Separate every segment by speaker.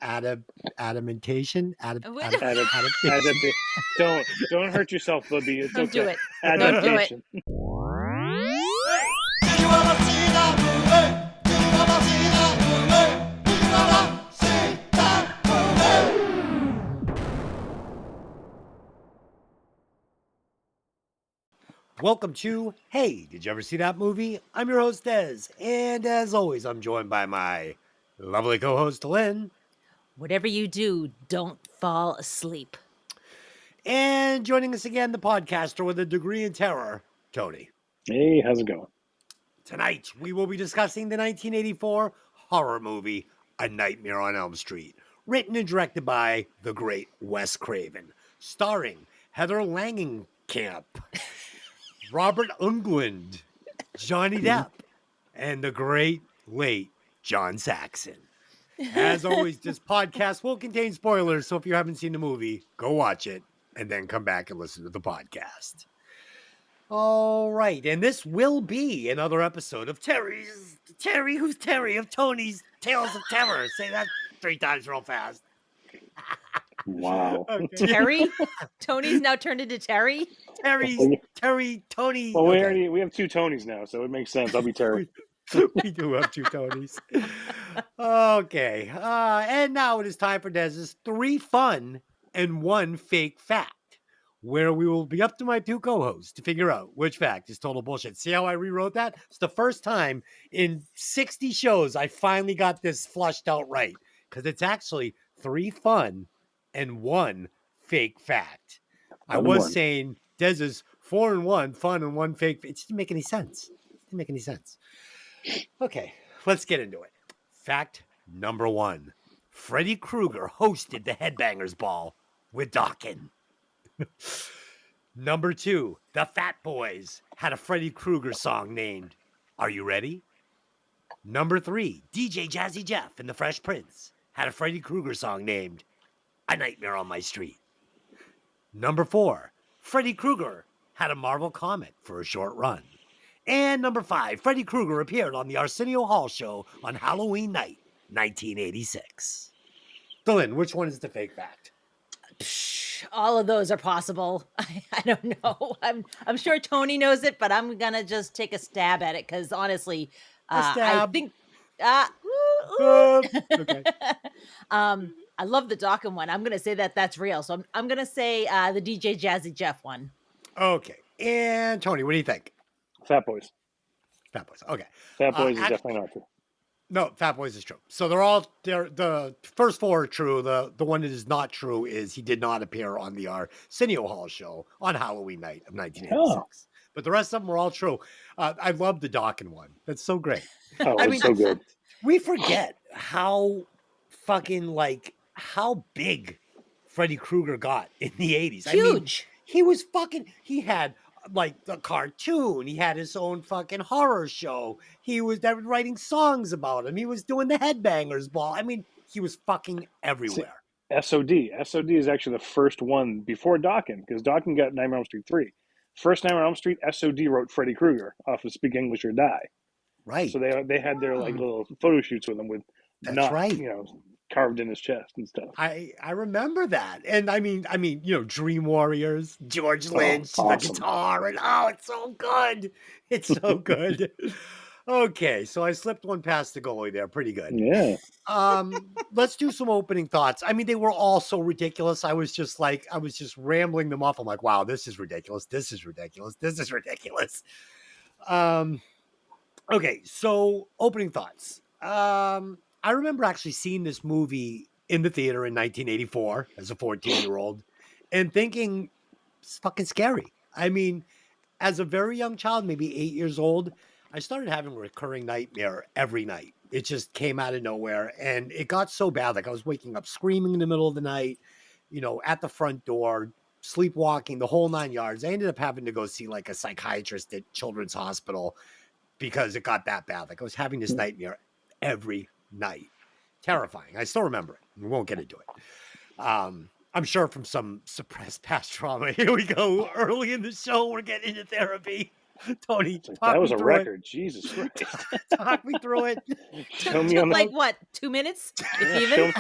Speaker 1: adaptation.
Speaker 2: Don't hurt yourself, Bubby. It's
Speaker 3: Don't
Speaker 2: okay.
Speaker 3: do it.
Speaker 2: Adaptation.
Speaker 4: Do you wanna see that movie? Do you wanna see that movie? Do you wanna see that movie?
Speaker 1: Welcome to Hey, did you ever see that movie? I'm your host, Des, and as always, I'm joined by my lovely co-host, Lynn.
Speaker 3: Whatever you do, don't fall asleep.
Speaker 1: And joining us again, the podcaster with a degree in terror, Tony.
Speaker 2: Hey, how's it going?
Speaker 1: Tonight, we will be discussing the 1984 horror movie, A Nightmare on Elm Street, written and directed by the great Wes Craven, starring Heather Langenkamp, Robert Englund, Johnny Depp, and the great late John Saxon. As always, this podcast will contain spoilers, so if you haven't seen the movie, go watch it and then come back and listen to the podcast. All right, and this will be another episode of who's Terry of Tony's Tales of Terror. Say that 3 times real fast.
Speaker 2: Wow.
Speaker 1: Okay.
Speaker 3: Terry? Tony's now turned into Terry?
Speaker 1: Tony.
Speaker 2: Well,
Speaker 1: okay.
Speaker 2: we have 2 Tonys now, so it makes sense. I'll be Terry.
Speaker 1: We do have 2 Tonys. Okay. And now it is time for Dez's 3 fun and 1 fake fact, where we will be up to my 2 co-hosts to figure out which fact is total bullshit. See how I rewrote that? It's the first time in 60 shows I finally got this flushed out right, because it's actually 3 fun and 1 fake fact. I was saying Dez's 4 and 1 fun and 1 fake. It didn't make any sense. Okay, let's get into it. Fact number 1. Freddy Krueger hosted the Headbangers Ball with Dawkins. Number 2, the Fat Boys had a Freddy Krueger song named Are You Ready? Number 3, DJ Jazzy Jeff and the Fresh Prince had a Freddy Krueger song named A Nightmare on My Street. Number 4, Freddy Krueger had a Marvel comic for a short run. And number 5, Freddy Krueger appeared on the Arsenio Hall show on Halloween night, 1986. Dylan, which one is the fake fact?
Speaker 3: All of those are possible. I don't know. I'm sure Tony knows it, but I'm gonna just take a stab at it because honestly, I think.
Speaker 1: Okay.
Speaker 3: I love the Dawkins one. I'm gonna say that's real. So I'm gonna say the DJ Jazzy Jeff one.
Speaker 1: Okay. And Tony, what do you think?
Speaker 2: Fat Boys.
Speaker 1: Fat Boys. Okay.
Speaker 2: Fat Boys is definitely not true.
Speaker 1: No, Fat Boys is true. So the first 4 are true. The one that is not true is he did not appear on the Arsenio Hall show on Halloween night of 1986. Oh. But the rest of them were all true. I love the Dawkins one. That's so great.
Speaker 2: Oh, it's so good.
Speaker 1: We forget how how big Freddy Krueger got in the 80s.
Speaker 3: Huge.
Speaker 1: I mean, he had like the cartoon. He had his own fucking horror show. He was writing songs about him. He was doing the Headbangers Ball. I mean, he was fucking everywhere.
Speaker 2: SOD. SOD is actually the first one before Dawkins, because Dawkins got Nightmare on Elm Street 3. First Nightmare on Elm Street, SOD wrote Freddy Krueger off of Speak English or Die.
Speaker 1: Right.
Speaker 2: So they had their like little photo shoots with him with carved in his chest and stuff.
Speaker 1: I remember that. And I mean, Dream Warriors, George Lynch, the guitar, and it's so good. It's so good. Okay, so I slipped one past the goalie there. Pretty good.
Speaker 2: Yeah.
Speaker 1: Let's do some opening thoughts. I mean, they were all so ridiculous. I was just rambling them off. I'm like, wow, this is ridiculous. This is ridiculous. This is ridiculous. Okay, so opening thoughts. I remember actually seeing this movie in the theater in 1984 as a 14-year-old and thinking it's fucking scary. I mean, as a very young child, maybe 8 years old, I started having a recurring nightmare every night. It just came out of nowhere, and it got so bad. Like I was waking up screaming in the middle of the night, at the front door, sleepwalking, the whole 9 yards. I ended up having to go see like a psychiatrist at Children's Hospital because it got that bad. Like I was having this nightmare every night. Terrifying. I still remember it. We won't get into it. I'm sure from some suppressed past trauma. Here we go. Early in the show, we're getting into therapy. Tony,
Speaker 2: that was a record. Jesus Christ.
Speaker 1: Talk me through it.
Speaker 2: Show me on
Speaker 3: like what? 2 minutes? If even?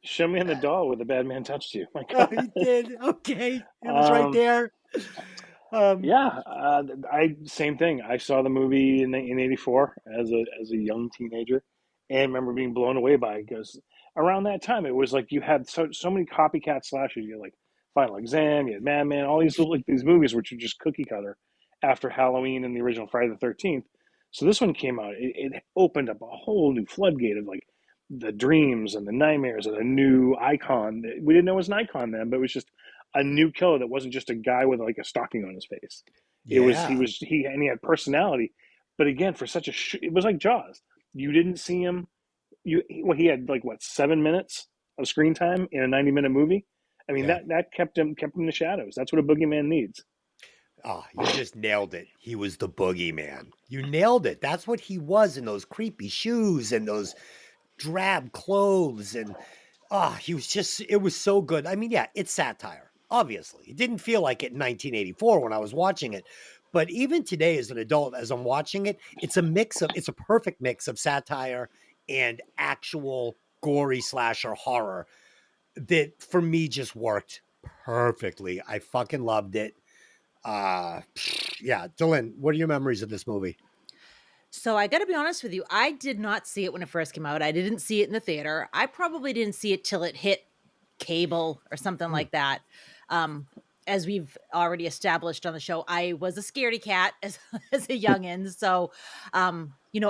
Speaker 2: Show me in the doll where the bad man touched you. My
Speaker 1: Oh,
Speaker 2: God.
Speaker 1: he did. Okay, it was right
Speaker 2: Um,
Speaker 1: there.
Speaker 2: yeah, I same thing. I saw the movie in '84 as a young teenager, and remember being blown away by it because around that time it was like you had so many copycat slashers. You had like Final Exam, you had Madman, all these like these movies which were just cookie cutter after Halloween and the original Friday the 13th. So this one came out. It opened up a whole new floodgate of like the dreams and the nightmares and a new icon. We didn't know it was an icon then, but it was just a new killer that wasn't just a guy with like a stocking on his face. It was
Speaker 1: Yeah,
Speaker 2: he had personality, but again for such it was like Jaws. You didn't see him. He had like what 7 minutes of screen time in a 90-minute movie. I mean
Speaker 1: yeah.
Speaker 2: that kept him in the shadows. That's what a boogeyman needs.
Speaker 1: Oh, you just nailed it. He was the boogeyman. You nailed it. That's what he was in those creepy shoes and those drab clothes. And he was just, it was so good. I mean, yeah, it's satire, obviously. It didn't feel like it in 1984 when I was watching it. But even today, as an adult, as I'm watching it, it's a perfect mix of satire and actual gory slasher horror that for me just worked perfectly. I fucking loved it. Uh, yeah, Dylan, what are your memories of this movie?
Speaker 3: So I got to be honest with you, I did not see it when it first came out. I didn't see it in the theater. I probably didn't see it till it hit cable or something
Speaker 1: Hmm.
Speaker 3: like that. Um, as we've already established on the show, I was a scaredy cat as as a youngin. So,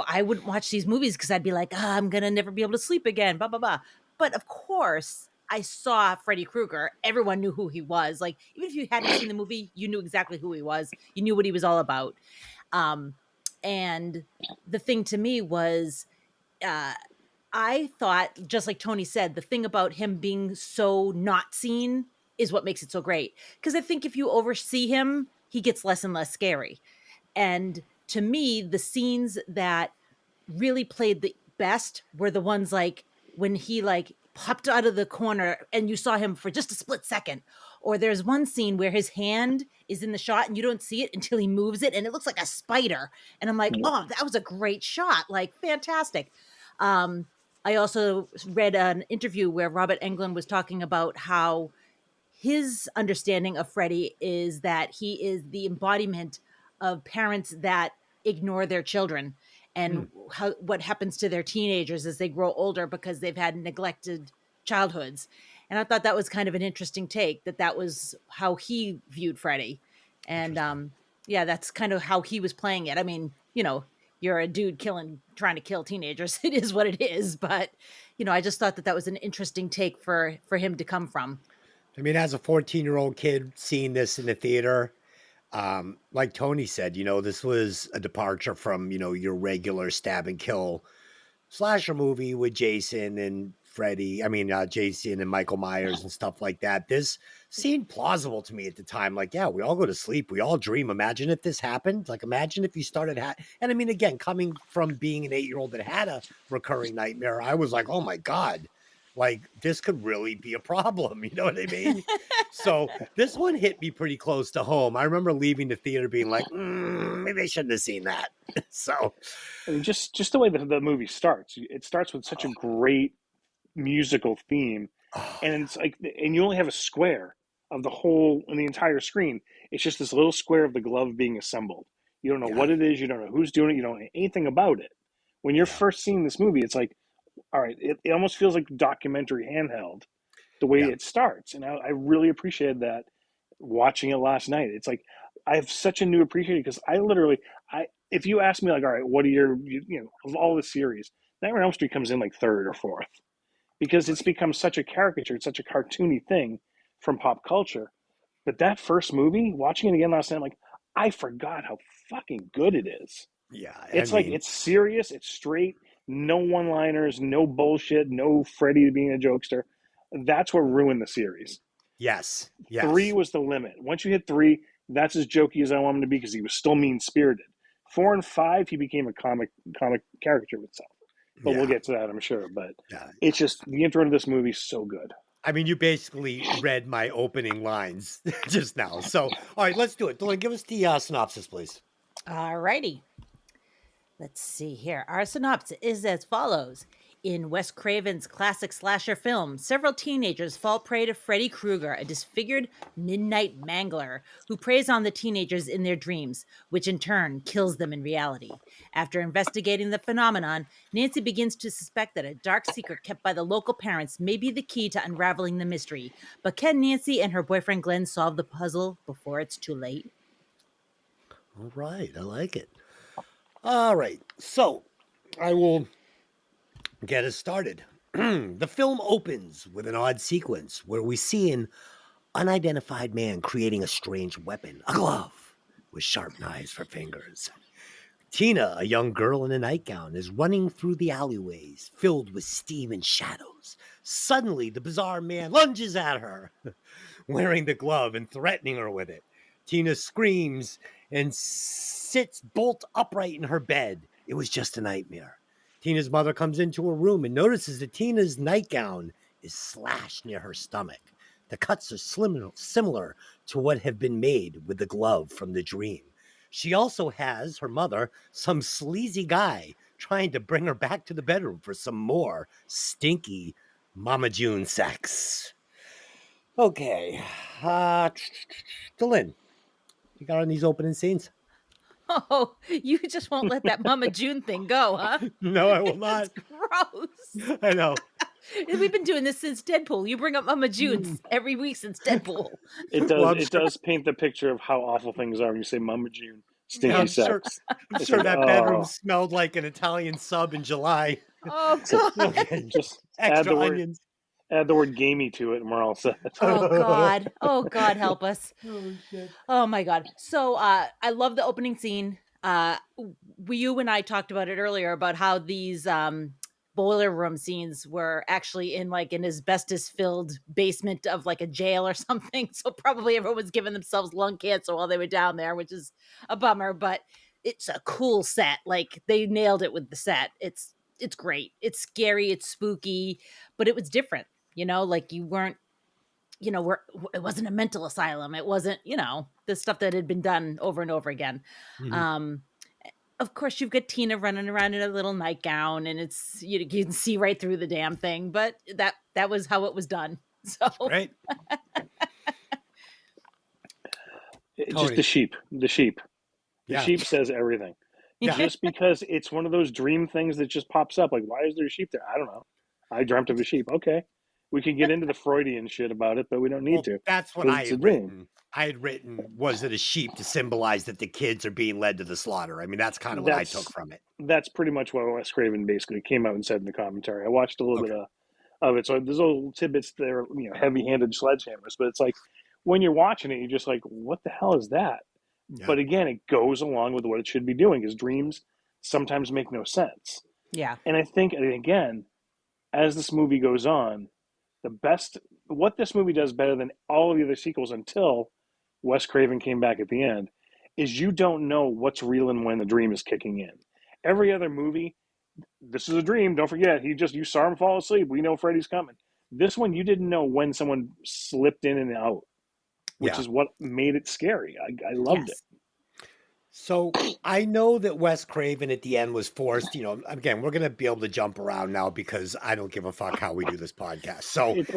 Speaker 3: I wouldn't watch these movies because I'd be like, I'm gonna never be able to sleep again. Blah blah blah. But of course, I saw Freddy Krueger. Everyone knew who he was. Like even if you hadn't seen the movie, you knew exactly who he was. You knew what he was all about. Um, and the thing to me was, uh, I thought, just like Tony said, the thing about him being so not seen is what makes it so great. Because I think if you oversee him, he gets less and less scary. And to me, the scenes that really played the best were the ones like when he like popped out of the corner and you saw him for just a split second. Or there's one scene where his hand is in the shot and you don't see it until he moves it and it looks like a spider. And I'm like, oh, that was a great shot. Like fantastic. Um, I also read an interview where Robert Englund was talking about how his understanding of Freddie is that he is the embodiment of parents that ignore their children
Speaker 1: Hmm.
Speaker 3: and what happens to their teenagers as they grow older because they've had neglected childhoods. And I thought that was kind of an interesting take that was how he viewed Freddie. And
Speaker 1: Interesting.
Speaker 3: yeah, that's kind of how he was playing it. I mean, you're a dude trying to kill teenagers. It is what it is. But, I just thought that was an interesting take for him to come from.
Speaker 1: I mean, as a 14-year-old kid seeing this in the theater, like Tony said, this was a departure from, your regular stab and kill slasher movie with Jason and Freddy. I mean, Jason and Michael Myers and stuff like that. This seemed plausible to me at the time. Like, yeah, we all go to sleep. We all dream. Imagine if this happened. Like, imagine if you started and I mean, again, coming from being an 8-year-old that had a recurring nightmare, I was like, oh my God, like this could really be a problem. You know what I mean? So this one hit me pretty close to home. I remember leaving the theater being like, maybe I shouldn't have seen that. So,
Speaker 2: I mean, just the way that the movie starts. It starts with such a great musical theme,
Speaker 1: oh,
Speaker 2: and it's like, and you only have a square of the whole in the entire screen. It's just this little square of the glove being assembled. You don't know
Speaker 1: yeah,
Speaker 2: what it is. You don't know who's doing it. You don't know anything about it. When you're
Speaker 1: yeah,
Speaker 2: first seeing this movie, it's like, all right, it almost feels like documentary handheld the way
Speaker 1: yeah.
Speaker 2: it starts, and I really appreciated that watching it last night. It's like I have such a new appreciation because I literally, I if you ask me like, all right, what are of all the series, Nightmare on Elm Street comes in like third or fourth because it's
Speaker 1: Right.
Speaker 2: become such a caricature, it's such a cartoony thing from pop culture. But that first movie, watching it again last night, I'm like, I forgot how fucking good it is.
Speaker 1: Yeah, I
Speaker 2: It's like
Speaker 1: mean,
Speaker 2: it's serious, it's straight, no one-liners, no bullshit, no Freddy being a jokester. That's what ruined the series.
Speaker 1: yes,
Speaker 2: Three
Speaker 1: yes,
Speaker 2: was the limit. Once you hit three, that's as jokey as I want him to be because he was still mean spirited. 4 and 5, he became a comic caricature of itself. But we'll
Speaker 1: yeah,
Speaker 2: get to that, I'm sure. But
Speaker 1: yeah.
Speaker 2: it's just the intro to this movie is so good.
Speaker 1: I mean, you basically read my opening lines just now. So, all right, let's do it. Dylan, give us the synopsis, please.
Speaker 3: All righty. Let's see here. Our synopsis is as follows. In Wes Craven's classic slasher film, several teenagers fall prey to Freddy Krueger, a disfigured midnight mangler who preys on the teenagers in their dreams, which in turn kills them in reality. After investigating the phenomenon, Nancy begins to suspect that a dark secret kept by the local parents may be the key to unraveling the mystery. But can Nancy and her boyfriend Glenn solve the puzzle before it's too late?
Speaker 1: All right, I like it. All right, so I will get us started. The film opens with an odd sequence where we see an unidentified man creating a strange weapon, a glove with sharp knives for fingers. Tina, a young girl in a nightgown, is running through the alleyways filled with steam and shadows. Suddenly, the bizarre man lunges at her, wearing the glove and threatening her with it. Tina screams and sits bolt upright in her bed. It was just a nightmare. Tina's mother comes into her room and notices that Tina's nightgown is slashed near her stomach. The cuts are similar to what have been made with the glove from the dream. She also has, her mother, some sleazy guy trying to bring her back to the bedroom for some more stinky Mama June sex. Okay. Delin, you got on these opening scenes?
Speaker 3: Oh, you just won't let that Mama June thing go, huh?
Speaker 1: No, I will not.
Speaker 3: It's gross.
Speaker 1: I know.
Speaker 3: We've been doing this since Deadpool. You bring up Mama June's every week since Deadpool.
Speaker 2: It does.
Speaker 1: Well, I'm
Speaker 2: it
Speaker 1: sure-
Speaker 2: does paint the picture of how awful things are when you say Mama June, stinky
Speaker 1: I'm sure-
Speaker 2: sex.
Speaker 1: I'm
Speaker 2: It's
Speaker 1: sure
Speaker 2: like,
Speaker 1: that
Speaker 2: oh.
Speaker 1: bedroom smelled like an Italian sub in July.
Speaker 3: Oh, God.
Speaker 1: Okay.
Speaker 2: Just add
Speaker 1: Extra
Speaker 2: the word,
Speaker 1: onions.
Speaker 2: add the word "gamey" to it, and we're all set.
Speaker 3: Oh, God. Oh, God, help us.
Speaker 1: Oh, shit.
Speaker 3: Oh, my God. So I love the opening scene. You and I talked about it earlier about how these boiler room scenes were actually in like an asbestos filled basement of like a jail or something. So probably everyone was giving themselves lung cancer while they were down there, which is a bummer, but it's a cool set. Like they nailed it with the set. It's great. It's scary. It's spooky, but it was different, like you weren't, it wasn't a mental asylum. It wasn't, the stuff that had been done over and over again.
Speaker 1: Mhm.
Speaker 3: Of course, you've got Tina running around in a little nightgown, and it's you can see right through the damn thing. But that was how it was done. So
Speaker 1: Right?
Speaker 2: Just
Speaker 1: Tony.
Speaker 2: the sheep. The sheep. The
Speaker 1: Yeah.
Speaker 2: sheep says everything.
Speaker 1: Yeah.
Speaker 2: Just because it's one of those dream things that just pops up. Like, why is there a sheep there? I don't know. I dreamt of a sheep. Okay. We could get into the Freudian shit about it, but we don't need
Speaker 1: Well,
Speaker 2: to.
Speaker 1: that's what
Speaker 2: 'cause
Speaker 1: I
Speaker 2: it's a
Speaker 1: had
Speaker 2: dream.
Speaker 1: written. I had written, was it a sheep to symbolize that the kids are being led to the slaughter? I mean, that's kind of what I took from it.
Speaker 2: That's pretty much what Wes Craven basically came out and said in the commentary. I watched a little bit of it. So there's little tidbits there, heavy-handed sledgehammers. But it's like, when you're watching it, you're just like, what the hell is that?
Speaker 1: Yeah.
Speaker 2: But again, it goes along with what it should be doing, because dreams sometimes make no sense.
Speaker 3: yeah,
Speaker 2: And I think, again, as this movie goes on, what this movie does better than all of the other sequels until Wes Craven came back at the end, is you don't know what's real and when the dream is kicking in. Every other movie, this is a dream, don't forget, you saw him fall asleep, we know Freddy's coming. This one, you didn't know when someone slipped in and out, which
Speaker 1: Yeah.
Speaker 2: is what made it scary. I loved
Speaker 3: yes.
Speaker 2: it.
Speaker 1: So I know that Wes Craven at the end was forced, again, we're going to be able to jump around now because I don't give a fuck how we do this podcast. So
Speaker 2: It's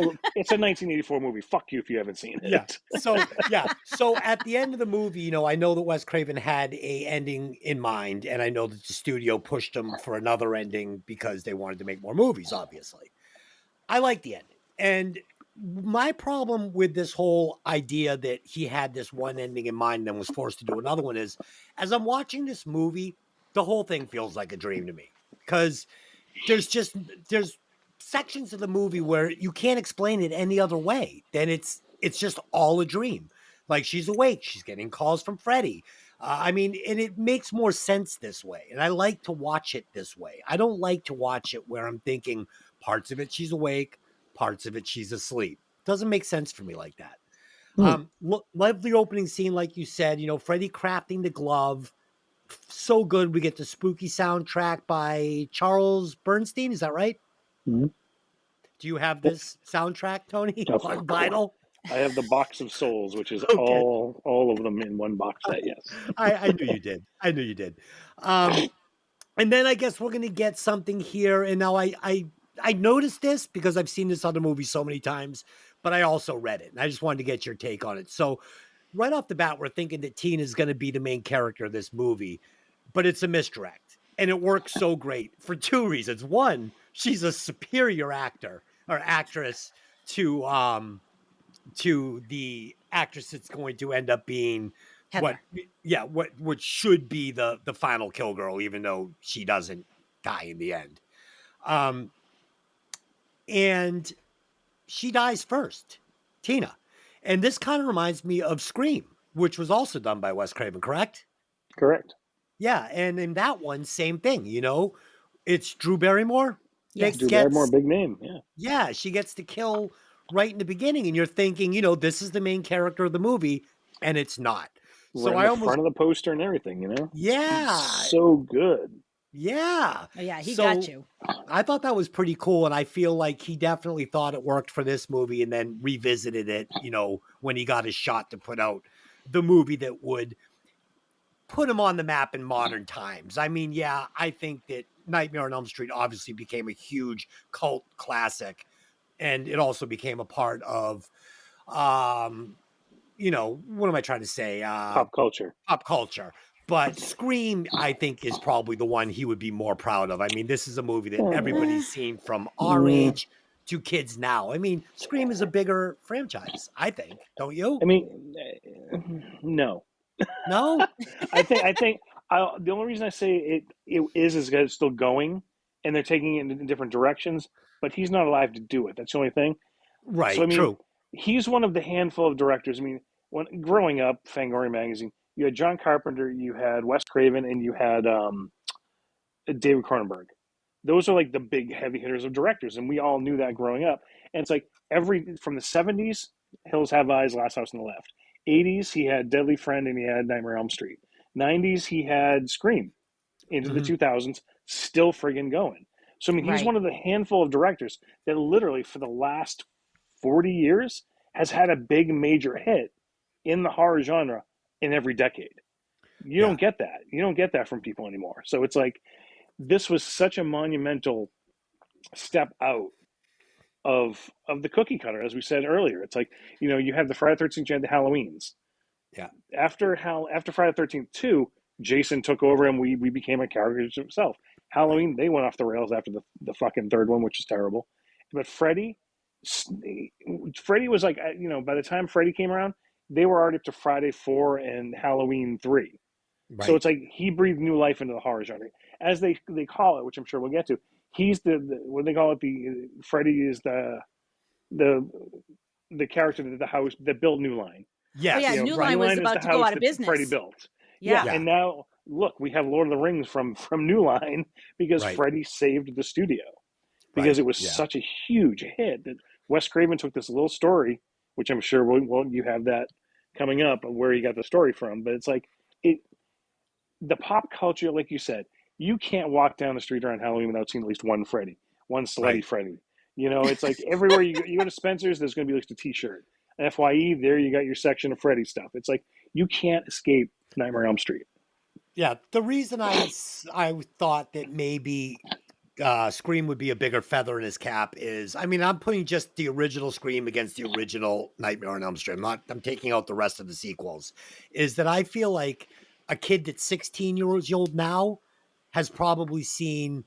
Speaker 2: a 1984 movie. Fuck you if you haven't seen it.
Speaker 1: yeah. So at the end of the movie, I know that Wes Craven had a ending in mind, and I know that the studio pushed him for another ending because they wanted to make more movies, obviously. I like the ending. And my problem with this whole idea that he had this one ending in mind and then was forced to do another one is, as I'm watching this movie, the whole thing feels like a dream to me, because there's sections of the movie where you can't explain it any other way than it's just all a dream. Like, she's awake, she's getting calls from Freddy. And it makes more sense this way. And I like to watch it this way. I don't like to watch it where I'm thinking parts of it she's awake, parts of it she's asleep. Doesn't make sense for me like that. Love the opening scene, like you said, Freddy crafting the glove. So good. We get the spooky soundtrack by Charles Bernstein. Is that right?
Speaker 2: Mm-hmm.
Speaker 1: Do you have this soundtrack, Tony,
Speaker 2: Of
Speaker 1: on
Speaker 2: course.
Speaker 1: vinyl?
Speaker 2: I have the Box of Souls, which is
Speaker 1: Okay.
Speaker 2: all of them in one box set. Yes.
Speaker 1: I knew you did. And then I guess we're going to get something here. And now I I noticed this because I've seen this other movie so many times, but I also read it, and I just wanted to get your take on it. So, right off the bat, we're thinking that Tina is going to be the main character of this movie, but it's a misdirect, and it works so great for two reasons. One, she's a superior actor or actress to the actress that's going to end up being
Speaker 3: Heather.
Speaker 1: what should be the final kill girl, even though she doesn't die in the end. And she dies first, Tina. And this kind of reminds me of Scream, which was also done by Wes Craven, correct?
Speaker 2: Correct.
Speaker 1: Yeah, and in that one, same thing, it's Drew Barrymore.
Speaker 3: Yes.
Speaker 2: Drew Barrymore, big name. Yeah.
Speaker 1: Yeah, she gets to kill right in the beginning, and you're thinking, this is the main character of the movie, and it's not. So
Speaker 2: Right in the front of the poster and everything,
Speaker 1: Yeah.
Speaker 2: So good.
Speaker 1: Yeah.
Speaker 3: Oh, yeah, he got you.
Speaker 1: I thought that was pretty cool, and I feel like he definitely thought it worked for this movie and then revisited it, when he got his shot to put out the movie that would put him on the map in modern times. I mean, yeah, I think that Nightmare on Elm Street obviously became a huge cult classic, and it also became a part of, what am I trying to say?
Speaker 2: Pop culture.
Speaker 1: Pop culture. But Scream, I think, is probably the one he would be more proud of. I mean, this is a movie that everybody's seen from our age to kids now. I mean, Scream is a bigger franchise, I think. Don't you?
Speaker 2: I mean, no.
Speaker 1: No?
Speaker 2: I think the only reason I say it is because it's still going, and they're taking it in different directions. But he's not alive to do it. That's the only thing.
Speaker 1: Right.
Speaker 2: So I mean,
Speaker 1: true.
Speaker 2: He's one of the handful of directors. I mean, when growing up, Fangoria magazine, you had John Carpenter, you had Wes Craven, and you had David Cronenberg. Those are like the big heavy hitters of directors, and we all knew that growing up. And it's like from the 70s, Hills Have Eyes, Last House on the Left. 80s, he had Deadly Friend, and he had Nightmare on Elm Street. 90s, he had Scream. Into the 2000s, still friggin' going. So I mean, he's one of the handful of directors that literally for the last 40 years has had a big major hit in the horror genre in every decade. You don't get that. You don't get that from people anymore. So it's like, this was such a monumental step out of the cookie cutter, as we said earlier. It's like, you have the Friday the 13th, you had the Halloweens.
Speaker 1: Yeah.
Speaker 2: After Friday the 13th 2, Jason took over and we became a character himself. Halloween, they went off the rails after the fucking third one, which is terrible. But Freddy was like, by the time Freddy came around, they were already up to Friday 4 and Halloween 3. Right. So it's like he breathed new life into the horror genre, as they call it, which I'm sure we'll get to. He's the what they call it. Freddy is the character that the house that built New Line.
Speaker 1: Yes.
Speaker 3: Yeah, New Line was about to go out of business.
Speaker 2: Freddy built.
Speaker 3: Yeah.
Speaker 2: And now look, we have Lord of the Rings from New Line because Freddy saved the studio because it was such a huge hit that Wes Craven took this little story, which I'm sure you have that coming up where he got the story from, but it's like the pop culture, like you said, you can't walk down the street around Halloween without seeing at least one Freddy, one slutty Freddy. It's like everywhere you go to Spencer's, there's going to be at least a T-shirt. And FYE, there you got your section of Freddy stuff. It's like you can't escape Nightmare on Elm Street.
Speaker 1: Yeah, the reason I thought that maybe Scream would be a bigger feather in his cap is, I mean, I'm putting just the original Scream against the original Nightmare on Elm Street. I'm taking out the rest of the sequels. Is that I feel like a kid that's 16 years old now has probably seen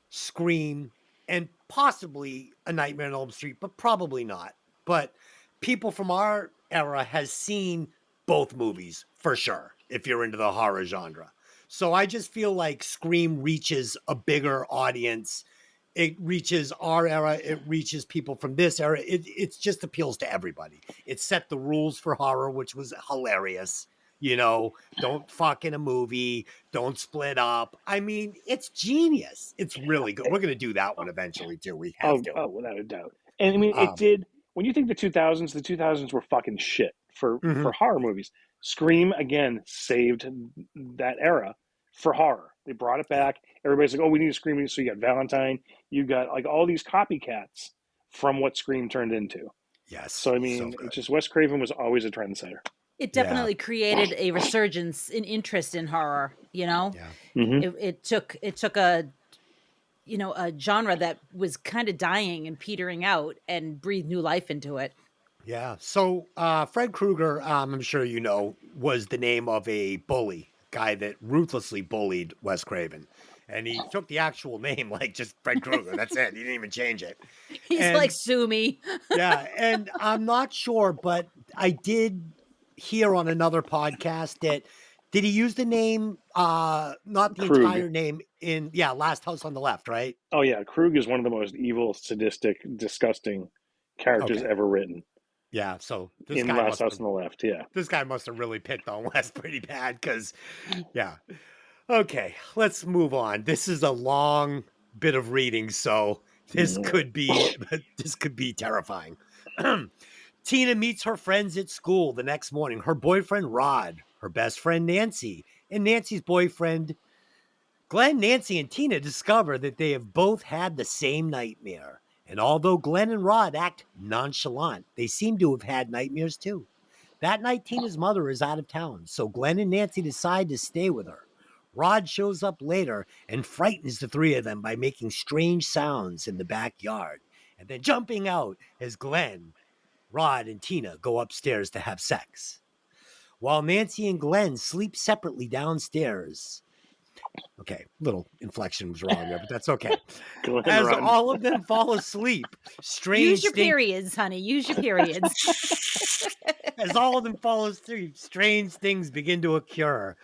Speaker 1: Scream and possibly A Nightmare on Elm Street, but probably not. But people from our era has seen both movies for sure, if you're into the horror genre. So I just feel like Scream reaches a bigger audience. It reaches our era. It reaches people from this era. It just appeals to everybody. It set the rules for horror, which was hilarious. Don't fuck in a movie. Don't split up. I mean, it's genius. It's really good. We're going to do that one eventually, too. We have to.
Speaker 2: Oh, without a doubt. And I mean, it did. When you think the 2000s were fucking shit for horror movies. Scream, again, saved that era for horror. They brought it back. Everybody's like, oh, we need a Scream. So you got Valentine. You got like all these copycats from what Scream turned into.
Speaker 1: Yes.
Speaker 2: So, I mean, it's just Wes Craven was always a trendsetter.
Speaker 3: It definitely created a resurgence in interest in horror,
Speaker 1: Yeah.
Speaker 2: Mm-hmm.
Speaker 3: It took a a genre that was kind of dying and petering out, and breathed new life into it.
Speaker 1: Yeah. So Fred Krueger, I'm sure you know, was the name of a bully, guy that ruthlessly bullied Wes Craven. And he took the actual name, like just Fred Krueger. That's it. He didn't even change it.
Speaker 3: He's
Speaker 1: And
Speaker 3: like, sue me.
Speaker 1: yeah, and I'm not sure, but I did hear on another podcast that did he use the name, not the
Speaker 2: Krug.
Speaker 1: entire name in Last House on the Left, right?
Speaker 2: Oh yeah, Krug is one of the most evil, sadistic, disgusting characters
Speaker 1: Okay.
Speaker 2: ever written
Speaker 1: Yeah, so this
Speaker 2: in
Speaker 1: guy
Speaker 2: Last
Speaker 1: must
Speaker 2: House
Speaker 1: have,
Speaker 2: on the Left. Yeah.
Speaker 1: this guy must have really picked on Wes pretty bad because, yeah. Okay, let's move on. This is a long bit of reading, so this could be terrifying. Tina meets her friends at school the next morning. Her boyfriend Rod, her best friend Nancy, and Nancy's boyfriend Glenn. Nancy and Tina discover that they have both had the same nightmare. And although Glenn and Rod act nonchalant, they seem to have had nightmares too. That night, Tina's mother is out of town, so Glenn and Nancy decide to stay with her. Rod shows up later and frightens the three of them by making strange sounds in the backyard and then jumping out as Glenn, Rod, and Tina go upstairs to have sex. While Nancy and Glenn sleep separately downstairs. Okay, little inflection was wrong there, but that's okay.
Speaker 2: Glenn
Speaker 1: As
Speaker 2: Rod.
Speaker 1: all of them fall asleep, strange
Speaker 3: Use your
Speaker 1: things-
Speaker 3: periods, honey. Use your periods.
Speaker 1: As all of them fall asleep, strange things begin to occur.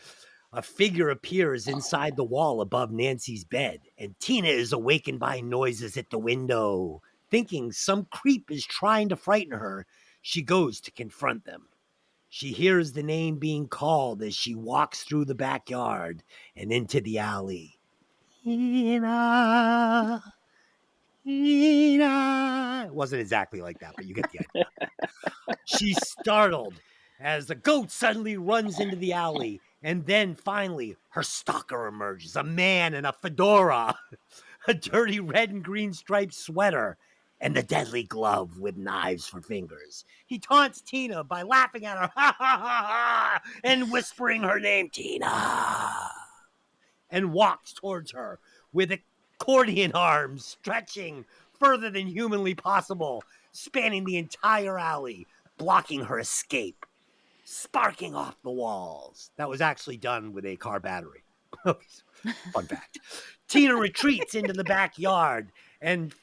Speaker 1: A figure appears inside the wall above Nancy's bed, and Tina is awakened by noises at the window. Thinking some creep is trying to frighten her, she goes to confront them. She hears the name being called as she walks through the backyard and into the alley. Tina. Tina. It wasn't exactly like that, but you get the idea. She's startled as the goat suddenly runs into the alley, and then finally her stalker emerges, a man in a fedora, a dirty red and green striped sweater, and the deadly glove with knives for fingers. He taunts Tina by laughing at her, ha ha ha ha, and whispering her name, Tina, and walks towards her with accordion arms stretching further than humanly possible, spanning the entire alley, blocking her escape, sparking off the walls. That was actually done with a car battery. Fun fact. Tina retreats into the backyard, and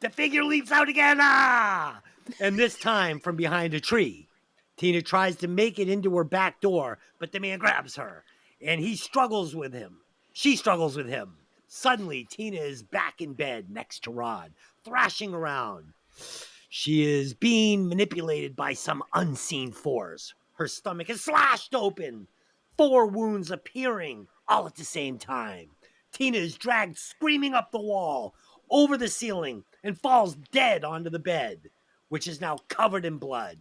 Speaker 1: the figure leaps out again. Ah! And this time from behind a tree. Tina tries to make it into her back door, but the man grabs her, and he struggles with him. She struggles with him. Suddenly, Tina is back in bed next to Rod, thrashing around. She is being manipulated by some unseen force. Her stomach is slashed open, 4 wounds appearing all at the same time. Tina is dragged screaming up the wall, over the ceiling, and falls dead onto the bed, which is now covered in blood.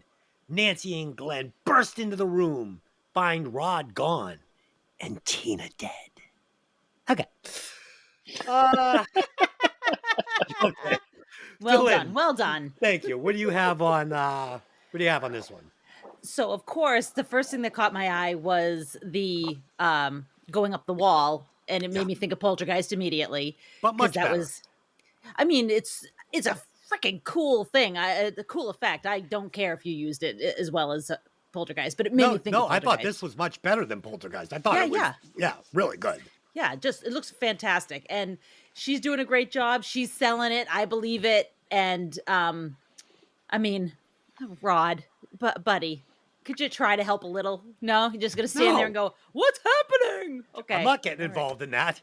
Speaker 1: Nancy and Glenn burst into the room, find Rod gone, and Tina dead. Okay. Okay.
Speaker 3: Well
Speaker 1: Dylan.
Speaker 3: done. Well done.
Speaker 1: Thank you. What do you have on this one?
Speaker 3: So, of course, the first thing that caught my eye was the going up the wall, and it made me think of Poltergeist immediately.
Speaker 1: But much
Speaker 3: that
Speaker 1: better.
Speaker 3: was, I mean, it's a freaking cool thing. The cool effect. I don't care if you used it as well as Poltergeist, but it made me think.
Speaker 1: No,
Speaker 3: of
Speaker 1: I thought
Speaker 3: Poltergeist.
Speaker 1: this was much better than Poltergeist. I thought it was really good.
Speaker 3: Yeah, it looks fantastic, and she's doing a great job. She's selling it. I believe it, and I mean, Rod, buddy, could you try to help a little? No, you're just gonna stand there and go, "What's happening?" Okay,
Speaker 1: I'm not getting involved in that.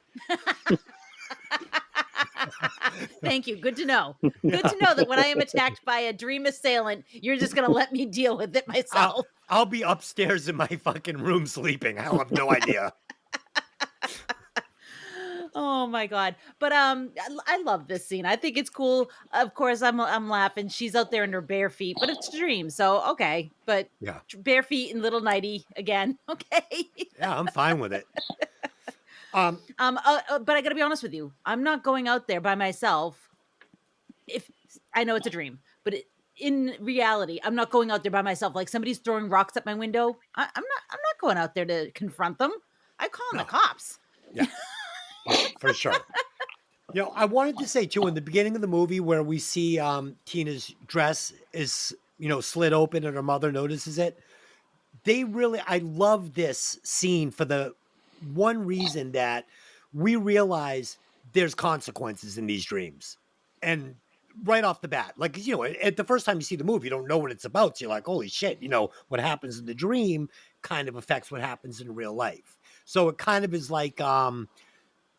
Speaker 3: Thank you. Good to know. Good to know that when I am attacked by a dream assailant, you're just gonna let me deal with it myself.
Speaker 1: I'll be upstairs in my fucking room sleeping. I'll have no idea.
Speaker 3: Oh my god! But I love this scene. I think it's cool. Of course, I'm laughing. She's out there in her bare feet, but it's a dream, so okay. But
Speaker 1: Yeah.
Speaker 3: bare feet and little nighty again. Okay.
Speaker 1: Yeah, I'm fine with it.
Speaker 3: But I gotta be honest with you. I'm not going out there by myself. If I know it's a dream, but in reality, I'm not going out there by myself. Like somebody's throwing rocks at my window. I'm not going out there to confront them. I call in the cops.
Speaker 1: Yeah, for sure. You know, I wanted to say too, in the beginning of the movie where we see Tina's dress is, slid open and her mother notices it. I love this scene for the one reason that we realize there's consequences in these dreams. And right off the bat, like, at the first time you see the movie, you don't know what it's about. So you're like, holy shit, what happens in the dream kind of affects what happens in real life. So it kind of is like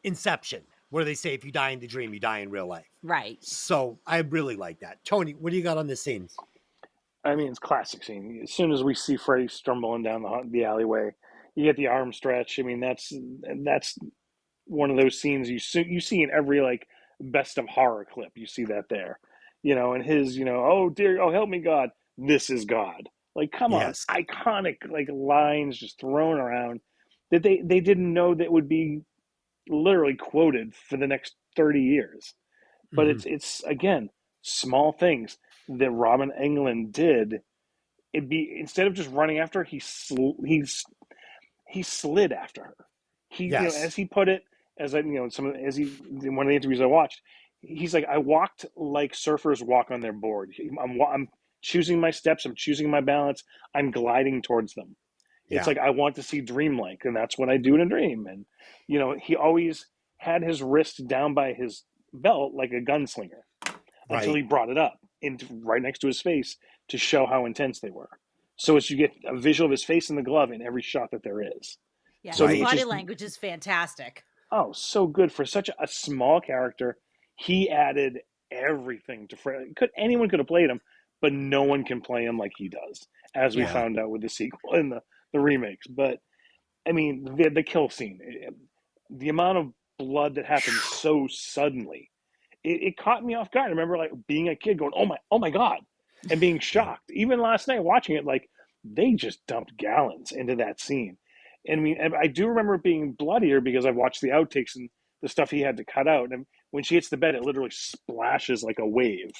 Speaker 1: Inception, where they say if you die in the dream, you die in real life.
Speaker 3: Right.
Speaker 1: So I really like that. Tony, what do you got on this scene?
Speaker 2: I mean, it's classic scene. As soon as we see Freddy stumbling down the alleyway, you get the arm stretch. I mean, that's one of those scenes you see in every like best of horror clip. You see that there, and his, oh dear, oh help me God, this is God. Like, come on,
Speaker 1: Yes.
Speaker 2: iconic like lines just thrown around that they didn't know that would be literally quoted for the next 30 years. But
Speaker 1: Mhm.
Speaker 2: it's again small things that Robin Englund did. It be instead of just running after her, he slid after her. He,
Speaker 1: Yes.
Speaker 2: as he put it, as I, as he in one of the interviews I watched, he's like, I walked like surfers walk on their board. I'm choosing my steps. I'm choosing my balance. I'm gliding towards them. It's
Speaker 1: Yeah.
Speaker 2: like I want to see dreamlike, and that's what I do in a dream. And he always had his wrist down by his belt like a gunslinger until he
Speaker 1: Right.
Speaker 2: brought it up right next to his face to show how intense they were. So as you get a visual of his face in the glove in every shot that there is.
Speaker 3: Yeah,
Speaker 2: So I
Speaker 3: his
Speaker 2: mean, it's
Speaker 3: body
Speaker 2: just
Speaker 3: language is fantastic.
Speaker 2: so good for such a small character. He added everything to Fred. Anyone could have played him, but no one can play him like he does, as we
Speaker 3: Yeah.
Speaker 2: found out with the sequel and the remakes. But I mean, the kill scene, the amount of blood that happened so suddenly, it caught me off guard. I remember like being a kid going, oh my God, and being shocked. Even last night watching it, like they just dumped gallons into that scene. And I mean, I do remember it being bloodier because I've watched the outtakes and the stuff he had to cut out. And when she hits the bed, it literally splashes like a wave.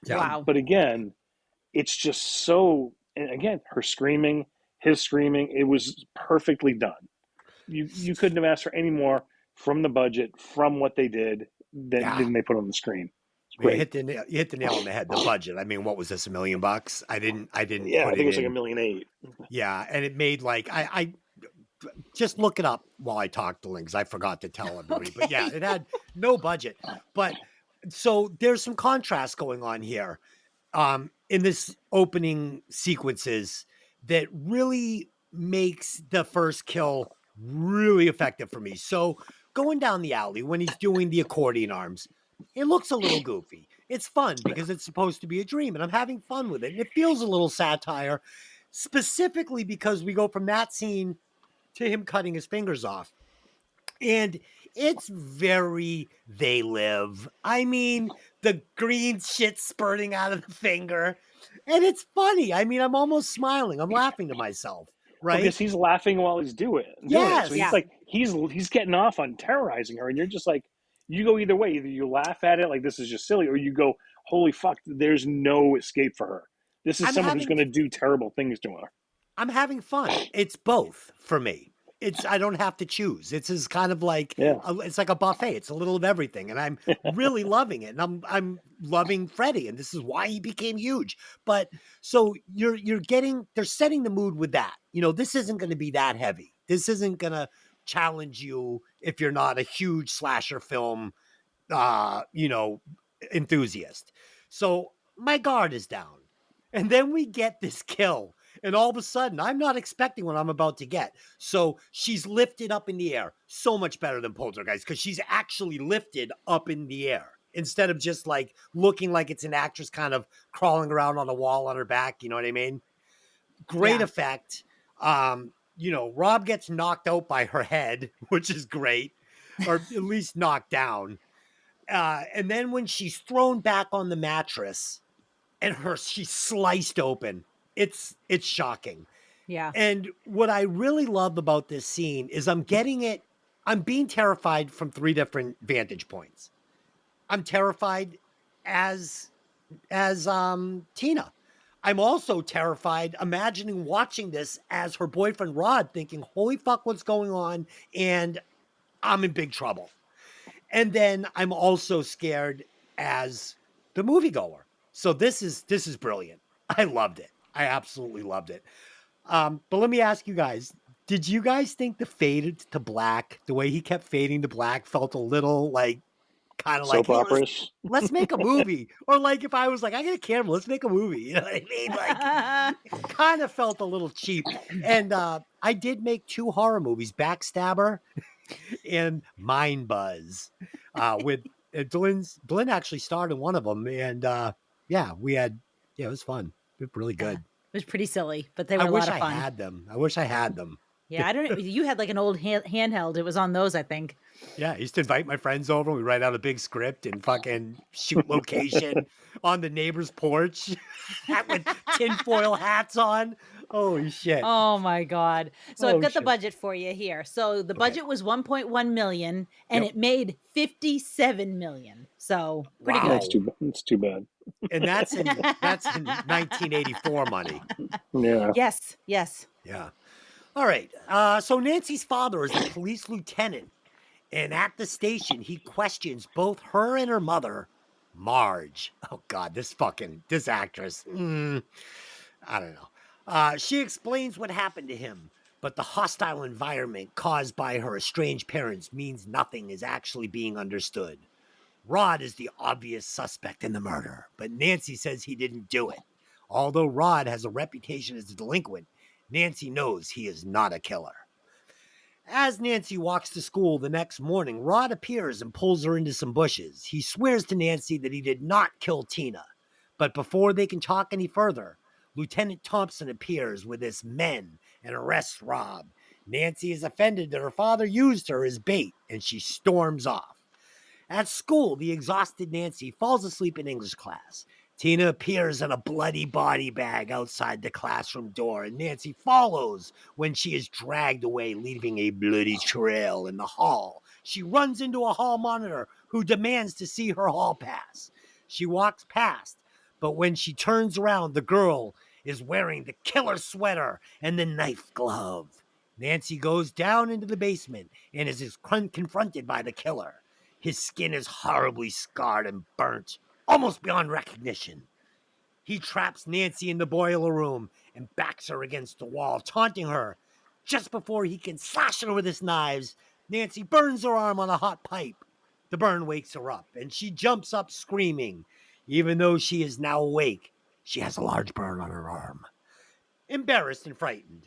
Speaker 1: Yeah.
Speaker 3: Wow.
Speaker 2: But again, it's just so, and again, her screaming, his screaming, it was perfectly done. You couldn't have asked for any more from the budget, from what they did,
Speaker 1: Yeah.
Speaker 2: than they put on the screen. It's
Speaker 1: You
Speaker 2: great.
Speaker 1: hit the nail on the head. The budget. I mean, what was this? $1 million? I didn't
Speaker 2: Yeah, I
Speaker 1: put
Speaker 2: think it
Speaker 1: it
Speaker 2: was like
Speaker 1: in.
Speaker 2: $1.8 million.
Speaker 1: Yeah, and it made like I just look it up while I talk to Links. I forgot to tell everybody, but yeah, it had no budget. But so there's some contrast going on here in this opening sequences that really makes the first kill really effective for me. So going down the alley when he's doing the accordion arms, it looks a little goofy. It's fun because it's supposed to be a dream and I'm having fun with it. And it feels a little satire, specifically because we go from that scene to him cutting his fingers off. And it's very They Live. I mean, the green shit spurting out of the finger. And it's funny. I mean, I'm almost smiling. I'm laughing to myself,
Speaker 2: Well,
Speaker 1: right?
Speaker 2: because he's laughing while he's doing it.
Speaker 1: Yes.
Speaker 2: So
Speaker 3: Yeah.
Speaker 2: he's like he's getting off on terrorizing her, and you're just like, you go either way. Either you laugh at it like this is just silly, or you go, holy fuck, there's no escape for her. This is
Speaker 1: I'm
Speaker 2: someone who's
Speaker 1: having
Speaker 2: going to do terrible things to her.
Speaker 1: I'm having fun. It's both for me. I don't have to choose. It's kind of like
Speaker 2: Yeah.
Speaker 1: it's like a buffet. It's a little of everything, and I'm really loving it. And I'm loving Freddie, and this is why he became huge. But so they're setting the mood with that. This isn't going to be that heavy. This isn't going to challenge you if you're not a huge slasher film, enthusiast. So my guard is down, and then we get this kill. And all of a sudden, I'm not expecting what I'm about to get. So she's lifted up in the air. So much better than Poltergeist because she's actually lifted up in the air instead of just like looking like it's an actress kind of crawling around on a wall on her back. You know what I mean? Great
Speaker 3: Yeah.
Speaker 1: effect. Rob gets knocked out by her head, which is great, or at least knocked down. And then when she's thrown back on the mattress and she's sliced open. It's shocking.
Speaker 3: Yeah.
Speaker 1: And what I really love about this scene is I'm being terrified from 3 different vantage points. I'm terrified as Tina. I'm also terrified imagining watching this as her boyfriend Rod thinking, holy fuck, what's going on? And I'm in big trouble. And then I'm also scared as the moviegoer. So this is brilliant. I loved it. I absolutely loved it. But let me ask you guys, did you guys think the fade to black, the way he kept fading to black, felt a little like kind of like,
Speaker 2: Soap
Speaker 1: hey,
Speaker 2: operas.
Speaker 1: let's make a movie? Or like if I was like, I got a camera, let's make a movie. You know what I mean? Like it kind of felt a little cheap. And I did make 2 horror movies, Backstabber and Mind Buzz, with Glenn actually starred in one of them. And yeah, it was fun. It was really good.
Speaker 3: It was pretty silly, but they were
Speaker 1: I
Speaker 3: a
Speaker 1: wish
Speaker 3: lot of
Speaker 1: I
Speaker 3: fun.
Speaker 1: had them. I wish I had them.
Speaker 3: Yeah, I don't know. You had like an old handheld. It was on those, I think.
Speaker 1: Yeah, I used to invite my friends over. We write out a big script and fucking shoot location on the neighbor's porch with tinfoil hats on. Holy shit.
Speaker 3: Oh my God. So I've
Speaker 2: Oh,
Speaker 3: got the
Speaker 2: shit.
Speaker 3: budget for you here. So the budget was 1.1 million and
Speaker 1: Yep.
Speaker 3: it made 57 million. So pretty
Speaker 1: Wow.
Speaker 3: good.
Speaker 2: That's too bad.
Speaker 1: And that's in 1984 money.
Speaker 2: Yeah.
Speaker 3: Yes. Yes.
Speaker 1: Yeah. All right. So Nancy's father is a police lieutenant, and at the station, he questions both her and her mother, Marge. Oh God, this actress. I don't know. She explains what happened to him, but the hostile environment caused by her estranged parents means nothing is actually being understood. Rod is the obvious suspect in the murder, but Nancy says he didn't do it. Although Rod has a reputation as a delinquent, Nancy knows he is not a killer. As Nancy walks to school the next morning, Rod appears and pulls her into some bushes. He swears to Nancy that he did not kill Tina. But before they can talk any further, Lieutenant Thompson appears with his men and arrests Rod. Nancy is offended that her father used her as bait, and she storms off. At school, the exhausted Nancy falls asleep in English class. Tina appears in a bloody body bag outside the classroom door, and Nancy follows when she is dragged away, leaving a bloody trail in the hall. She runs into a hall monitor who demands to see her hall pass. She walks past, but when she turns around, the girl is wearing the killer sweater and the knife glove. Nancy goes down into the basement and is confronted by the killer. His skin is horribly scarred and burnt, almost beyond recognition. He traps Nancy in the boiler room and backs her against the wall, taunting her. Just before he can slash her with his knives, Nancy burns her arm on a hot pipe. The burn wakes her up, and she jumps up screaming. Even though she is now awake, she has a large burn on her arm. Embarrassed and frightened,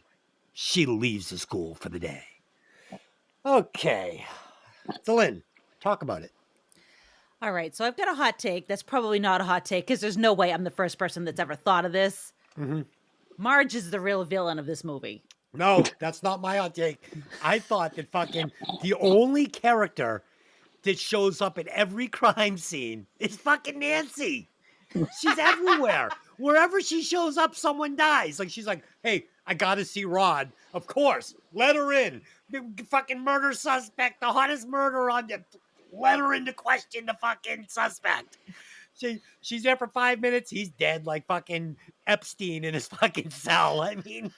Speaker 1: she leaves the school for the day. Okay. So, Lynn, talk about it.
Speaker 3: All right. So I've got a hot take. That's probably not a hot take because there's no way I'm the first person that's ever thought of this.
Speaker 1: Mm-hmm.
Speaker 3: Marge is the real villain of this movie.
Speaker 1: No, that's not my hot take. I thought that fucking the only character that shows up at every crime scene is fucking Nancy. She's everywhere. Wherever she shows up, someone dies. Like she's like, hey, I gotta see Rod. Of course, let her in. The fucking murder suspect, the hottest murderer on the. Let her in to question the fucking suspect. She's there for 5 minutes. He's dead like fucking Epstein in his fucking cell. I mean,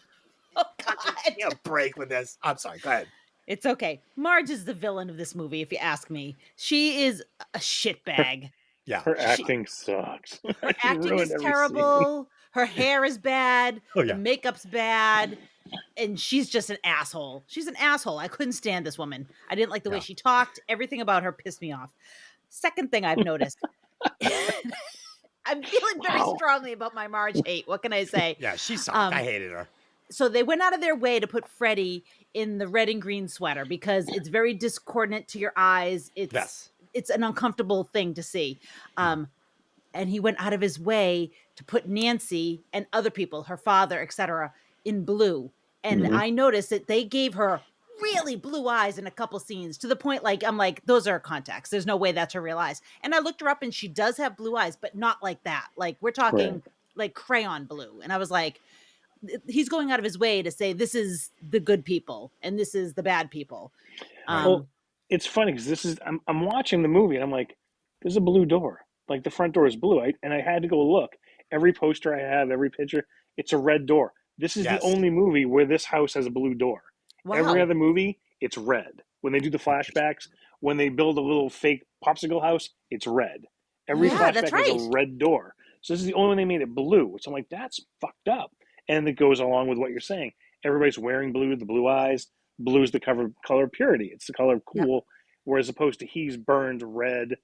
Speaker 3: Oh, God.
Speaker 1: give me a break with this. I'm sorry. Go ahead.
Speaker 3: It's okay. Marge is the villain of this movie, if you ask me. She is a shitbag.
Speaker 1: Yeah.
Speaker 2: Her acting sucks.
Speaker 3: Her
Speaker 2: She
Speaker 3: acting
Speaker 2: ruined
Speaker 3: is
Speaker 2: every
Speaker 3: terrible. Her hair is bad.
Speaker 1: Oh, yeah.
Speaker 3: The makeup's bad. And she's just an asshole. She's an asshole. I couldn't stand this woman. I didn't like the way
Speaker 1: Yeah.
Speaker 3: she talked. Everything about her pissed me off. Second thing I've noticed. I'm feeling very
Speaker 2: Wow.
Speaker 3: strongly about my Marge hate. What can I say?
Speaker 1: Yeah, she sucked. I hated her.
Speaker 3: So they went out of their way to put Freddie in the red and green sweater because it's very discordant to your eyes. It's an uncomfortable thing to see. And he went out of his way to put Nancy and other people, her father, etc., in blue. And I noticed that they gave her really blue eyes in a couple scenes to the point I'm like, those are contacts. There's no way that's her real eyes. And I looked her up and she does have blue eyes, but not like that. Like we're talking like crayon blue. And I was like, he's going out of his way to say this is the good people and this is the bad people.
Speaker 2: Well, it's funny because I'm watching the movie and I'm like, there's a blue door. Like the front door is blue. And I had to go look. Every poster I have, every picture, it's a red door. This is the only movie where this house has a blue door.
Speaker 3: Wow.
Speaker 2: Every other movie, it's red. When they do the flashbacks, when they build a little fake popsicle house, it's red. Every
Speaker 3: Yeah, that's
Speaker 2: flashback has a
Speaker 3: right.
Speaker 2: red door. So this is the only one they made it blue. So I'm like, that's fucked up. And it goes along with what you're saying. Everybody's wearing blue, the blue eyes. Blue is the color of purity. It's the color of cool. Yep. Whereas opposed to he's burned red,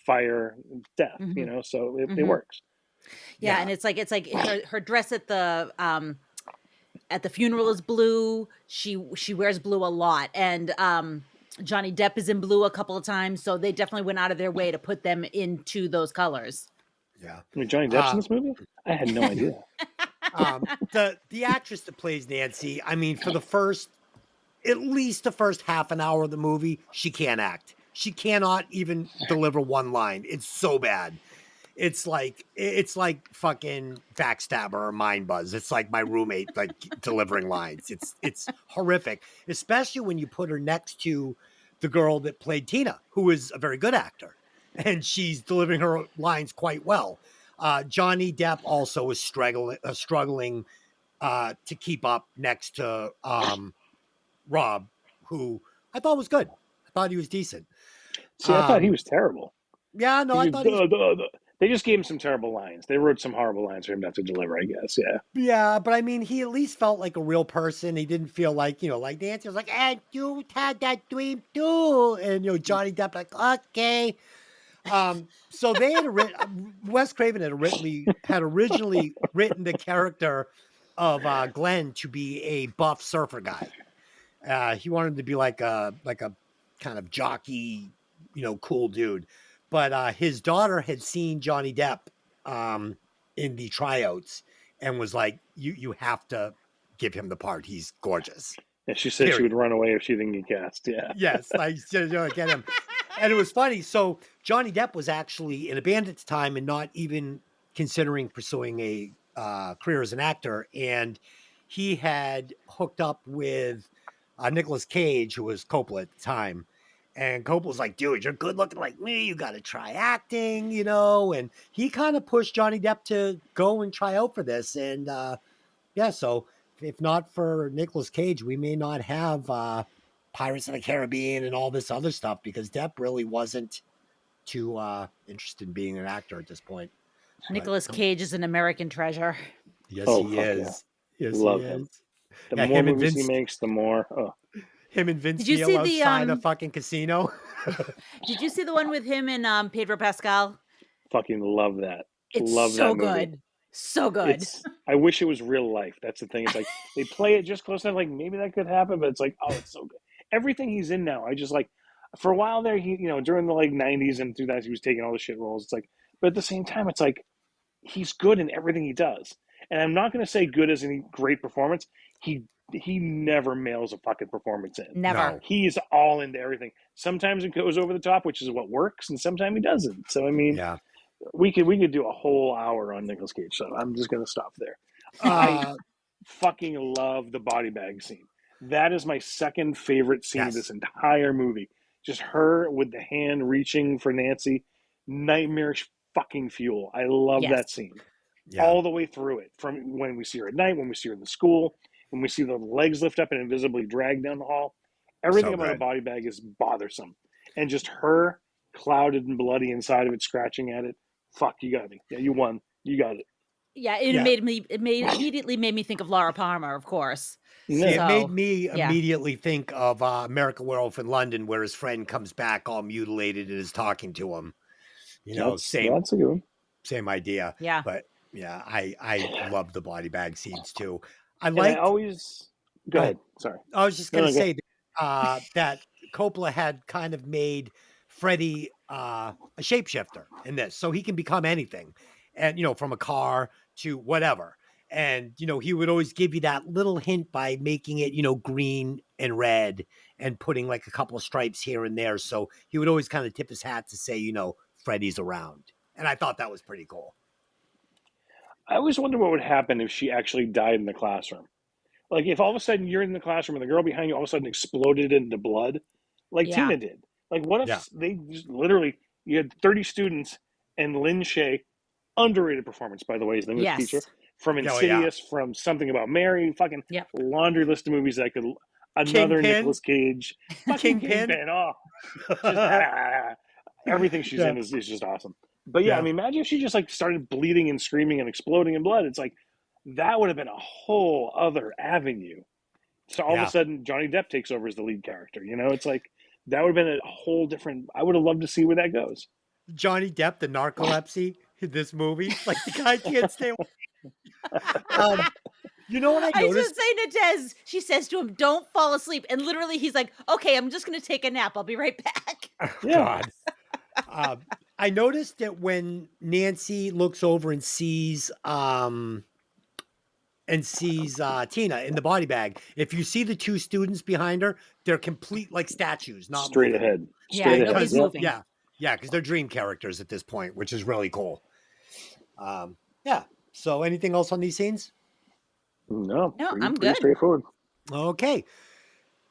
Speaker 2: fire, death. You know, so it works.
Speaker 3: Yeah, and it's like her dress at the funeral is blue. She wears blue a lot, and Johnny Depp is in blue a couple of times, so they definitely went out of their way to put them into those colors.
Speaker 1: Yeah,
Speaker 2: I mean, Johnny Depp's in this movie? I had no idea.
Speaker 1: The actress that plays Nancy, I mean, for at least the first half an hour of the movie, she can't act. She cannot even deliver one line. It's so bad. It's like fucking Backstabber or Mind Buzz. It's like my roommate like delivering lines. It's horrific, especially when you put her next to the girl that played Tina, who is a very good actor, and she's delivering her lines quite well. Johnny Depp also is struggling to keep up next to Rob, who I thought was good. I thought he was decent.
Speaker 2: See, I thought he was terrible.
Speaker 1: Yeah, no, I thought
Speaker 2: they just gave him some terrible lines. They wrote some horrible lines for him not to deliver, I guess. Yeah.
Speaker 1: Yeah, but I mean, he at least felt like a real person. He didn't feel like, like Nancy was like, and you had that dream too. And, Johnny Depp like, okay. So they had Wes Craven had originally written the character of Glenn to be a buff surfer guy. He wanted him to be like a kind of jockey, cool dude. But his daughter had seen Johnny Depp in the tryouts and was like, you have to give him the part. He's gorgeous.
Speaker 2: Yeah, she said she would run away if she didn't get cast. Yeah.
Speaker 1: Yes, like get him. And it was funny. So Johnny Depp was actually in a band at the time and not even considering pursuing a career as an actor. And he had hooked up with Nicolas Cage, who was Coppola at the time. And Coppola was like, dude, you're good looking like me. You got to try acting, And he kind of pushed Johnny Depp to go and try out for this. And so if not for Nicolas Cage, we may not have Pirates of the Caribbean and all this other stuff because Depp really wasn't too interested in being an actor at this point.
Speaker 3: Nicolas Cage is an American treasure.
Speaker 1: Yes, he is.
Speaker 2: Yeah.
Speaker 1: Yes,
Speaker 2: Love
Speaker 1: he
Speaker 2: him.
Speaker 1: is.
Speaker 2: The more movies he makes, the more. Oh.
Speaker 1: Him and Vince Neil outside the fucking casino.
Speaker 3: Did you see the one with him and Pedro Pascal?
Speaker 2: Fucking love that.
Speaker 3: It's
Speaker 2: love
Speaker 3: so
Speaker 2: that
Speaker 3: good.
Speaker 2: Movie.
Speaker 3: So good.
Speaker 2: I wish it was real life. That's the thing. It's like they play it just close enough. Like maybe that could happen, but it's like, oh, it's so good. Everything he's in now, I just like. For a while there, he during the like 90s and 2000s, he was taking all the shit roles. It's like, but at the same time, it's like he's good in everything he does. And I'm not going to say good as any great performance. He never mails a fucking performance in.
Speaker 3: Never.
Speaker 2: No. He's all into everything. Sometimes it goes over the top, which is what works, and sometimes he doesn't. So I mean, we could do a whole hour on Nicolas Cage. So I'm just going to stop there. I fucking love the body bag scene. That is my second favorite scene of this entire movie. Just her with the hand reaching for Nancy. Nightmarish fucking fuel. I love that scene. Yeah. All the way through it. From when we see her at night, when we see her in the school, when we see the legs lift up and invisibly drag down the hall. Everything about a body bag is bothersome. And just her clouded and bloody inside of it, scratching at it. Fuck, you got me. Yeah, you won. You got it.
Speaker 3: Yeah, it immediately made me think of Laura Palmer, of course.
Speaker 1: See, it made me immediately think of American Werewolf in London, where his friend comes back all mutilated and is talking to him.
Speaker 2: That's a good one.
Speaker 1: Same idea.
Speaker 3: Yeah.
Speaker 1: But yeah, I love the body bag scenes too.
Speaker 2: Go ahead. Sorry.
Speaker 1: I was just going to say that Coppola had kind of made Freddy a shapeshifter in this, so he can become anything, and from a car to whatever. And he would always give you that little hint by making it green and red and putting like a couple of stripes here and there. So he would always kind of tip his hat to say Freddy's around, and I thought that was pretty cool.
Speaker 2: I always wonder what would happen if she actually died in the classroom. Like if all of a sudden you're in the classroom and the girl behind you all of a sudden exploded into blood, like Tina did. Like what if they just literally, you had 30 students and Lynn Shay, underrated performance, by the way, is the English teacher, from Insidious, from Something About Mary, fucking laundry list of movies that Another
Speaker 1: Kingpin?
Speaker 2: Nicolas Cage. Fucking
Speaker 1: Kingpin?
Speaker 2: Kingpin. Oh, just, everything she's in is just awesome. But yeah, I mean, imagine if she just like started bleeding and screaming and exploding in blood. It's like that would have been a whole other avenue. So all of a sudden, Johnny Depp takes over as the lead character. You know, it's like that would have been a whole different. I would have loved to see where that goes.
Speaker 1: Johnny Depp, the narcolepsy in this movie, like the guy can't stay awake. You know what I
Speaker 3: I
Speaker 1: noticed?
Speaker 3: just say to Des, she says to him, "Don't fall asleep," and literally he's like, "Okay, I'm just going to take a nap. I'll be right back."
Speaker 1: God. I noticed that when Nancy looks over and sees Tina in the body bag, if you see the two students behind her, they're complete like statues, not
Speaker 2: straight
Speaker 1: moving.
Speaker 2: ahead.
Speaker 3: Yeah,
Speaker 2: Straight
Speaker 3: nobody's
Speaker 2: ahead.
Speaker 3: moving.
Speaker 1: Yeah, because they're dream characters at this point, which is really cool. Yeah. So, anything else on these scenes?
Speaker 2: No,
Speaker 3: I'm
Speaker 2: pretty
Speaker 3: good.
Speaker 2: straightforward.
Speaker 1: Okay.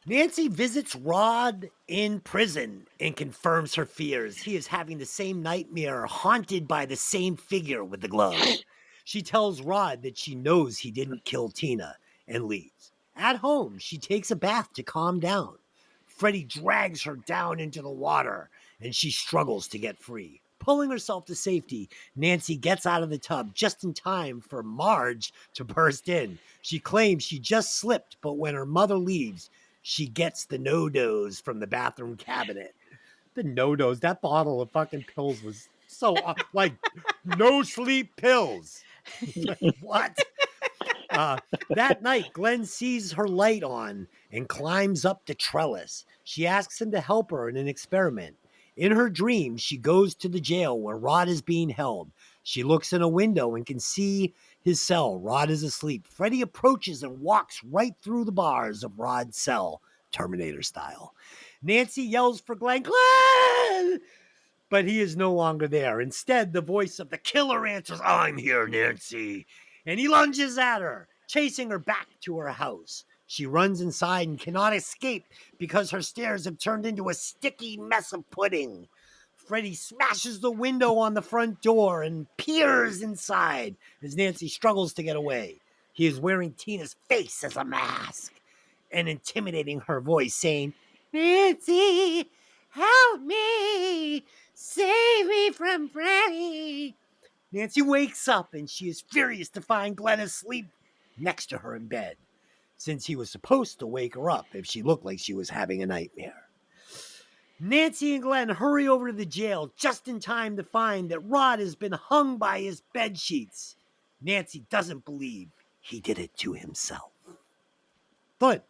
Speaker 1: Nancy visits Rod in prison and confirms her fears. He is having the same nightmare, haunted by the same figure with the glove. She tells Rod that she knows he didn't kill Tina and leaves. At home, she takes a bath to calm down. Freddie drags her down into the water and she struggles to get free. Pulling herself to safety, Nancy gets out of the tub just in time for Marge to burst in. She claims she just slipped, but when her mother leaves, she gets the no-dos from the bathroom cabinet. The no-dos, that bottle of fucking pills was so like no sleep pills. What? That night, Glenn sees her light on and climbs up the trellis. She asks him to help her in an experiment. In her dream, she goes to the jail where Rod is being held. She looks in a window and can see his cell. Rod is asleep. Freddie approaches and walks right through the bars of Rod's cell, Terminator style. Nancy yells for Glenn, Glenn! But he is no longer there. Instead, the voice of the killer answers, I'm here, Nancy. And he lunges at her, chasing her back to her house. She runs inside and cannot escape because her stairs have turned into a sticky mess of pudding. Freddie smashes the window on the front door and peers inside as Nancy struggles to get away. He is wearing Tina's face as a mask and intimidating her voice, saying, Nancy, help me, save me from Freddie. Nancy wakes up and she is furious to find Glenn asleep next to her in bed, since he was supposed to wake her up if she looked like she was having a nightmare. Nancy and Glenn hurry over to the jail just in time to find that Rod has been hung by his bed sheets. Nancy doesn't believe he did it to himself. Good.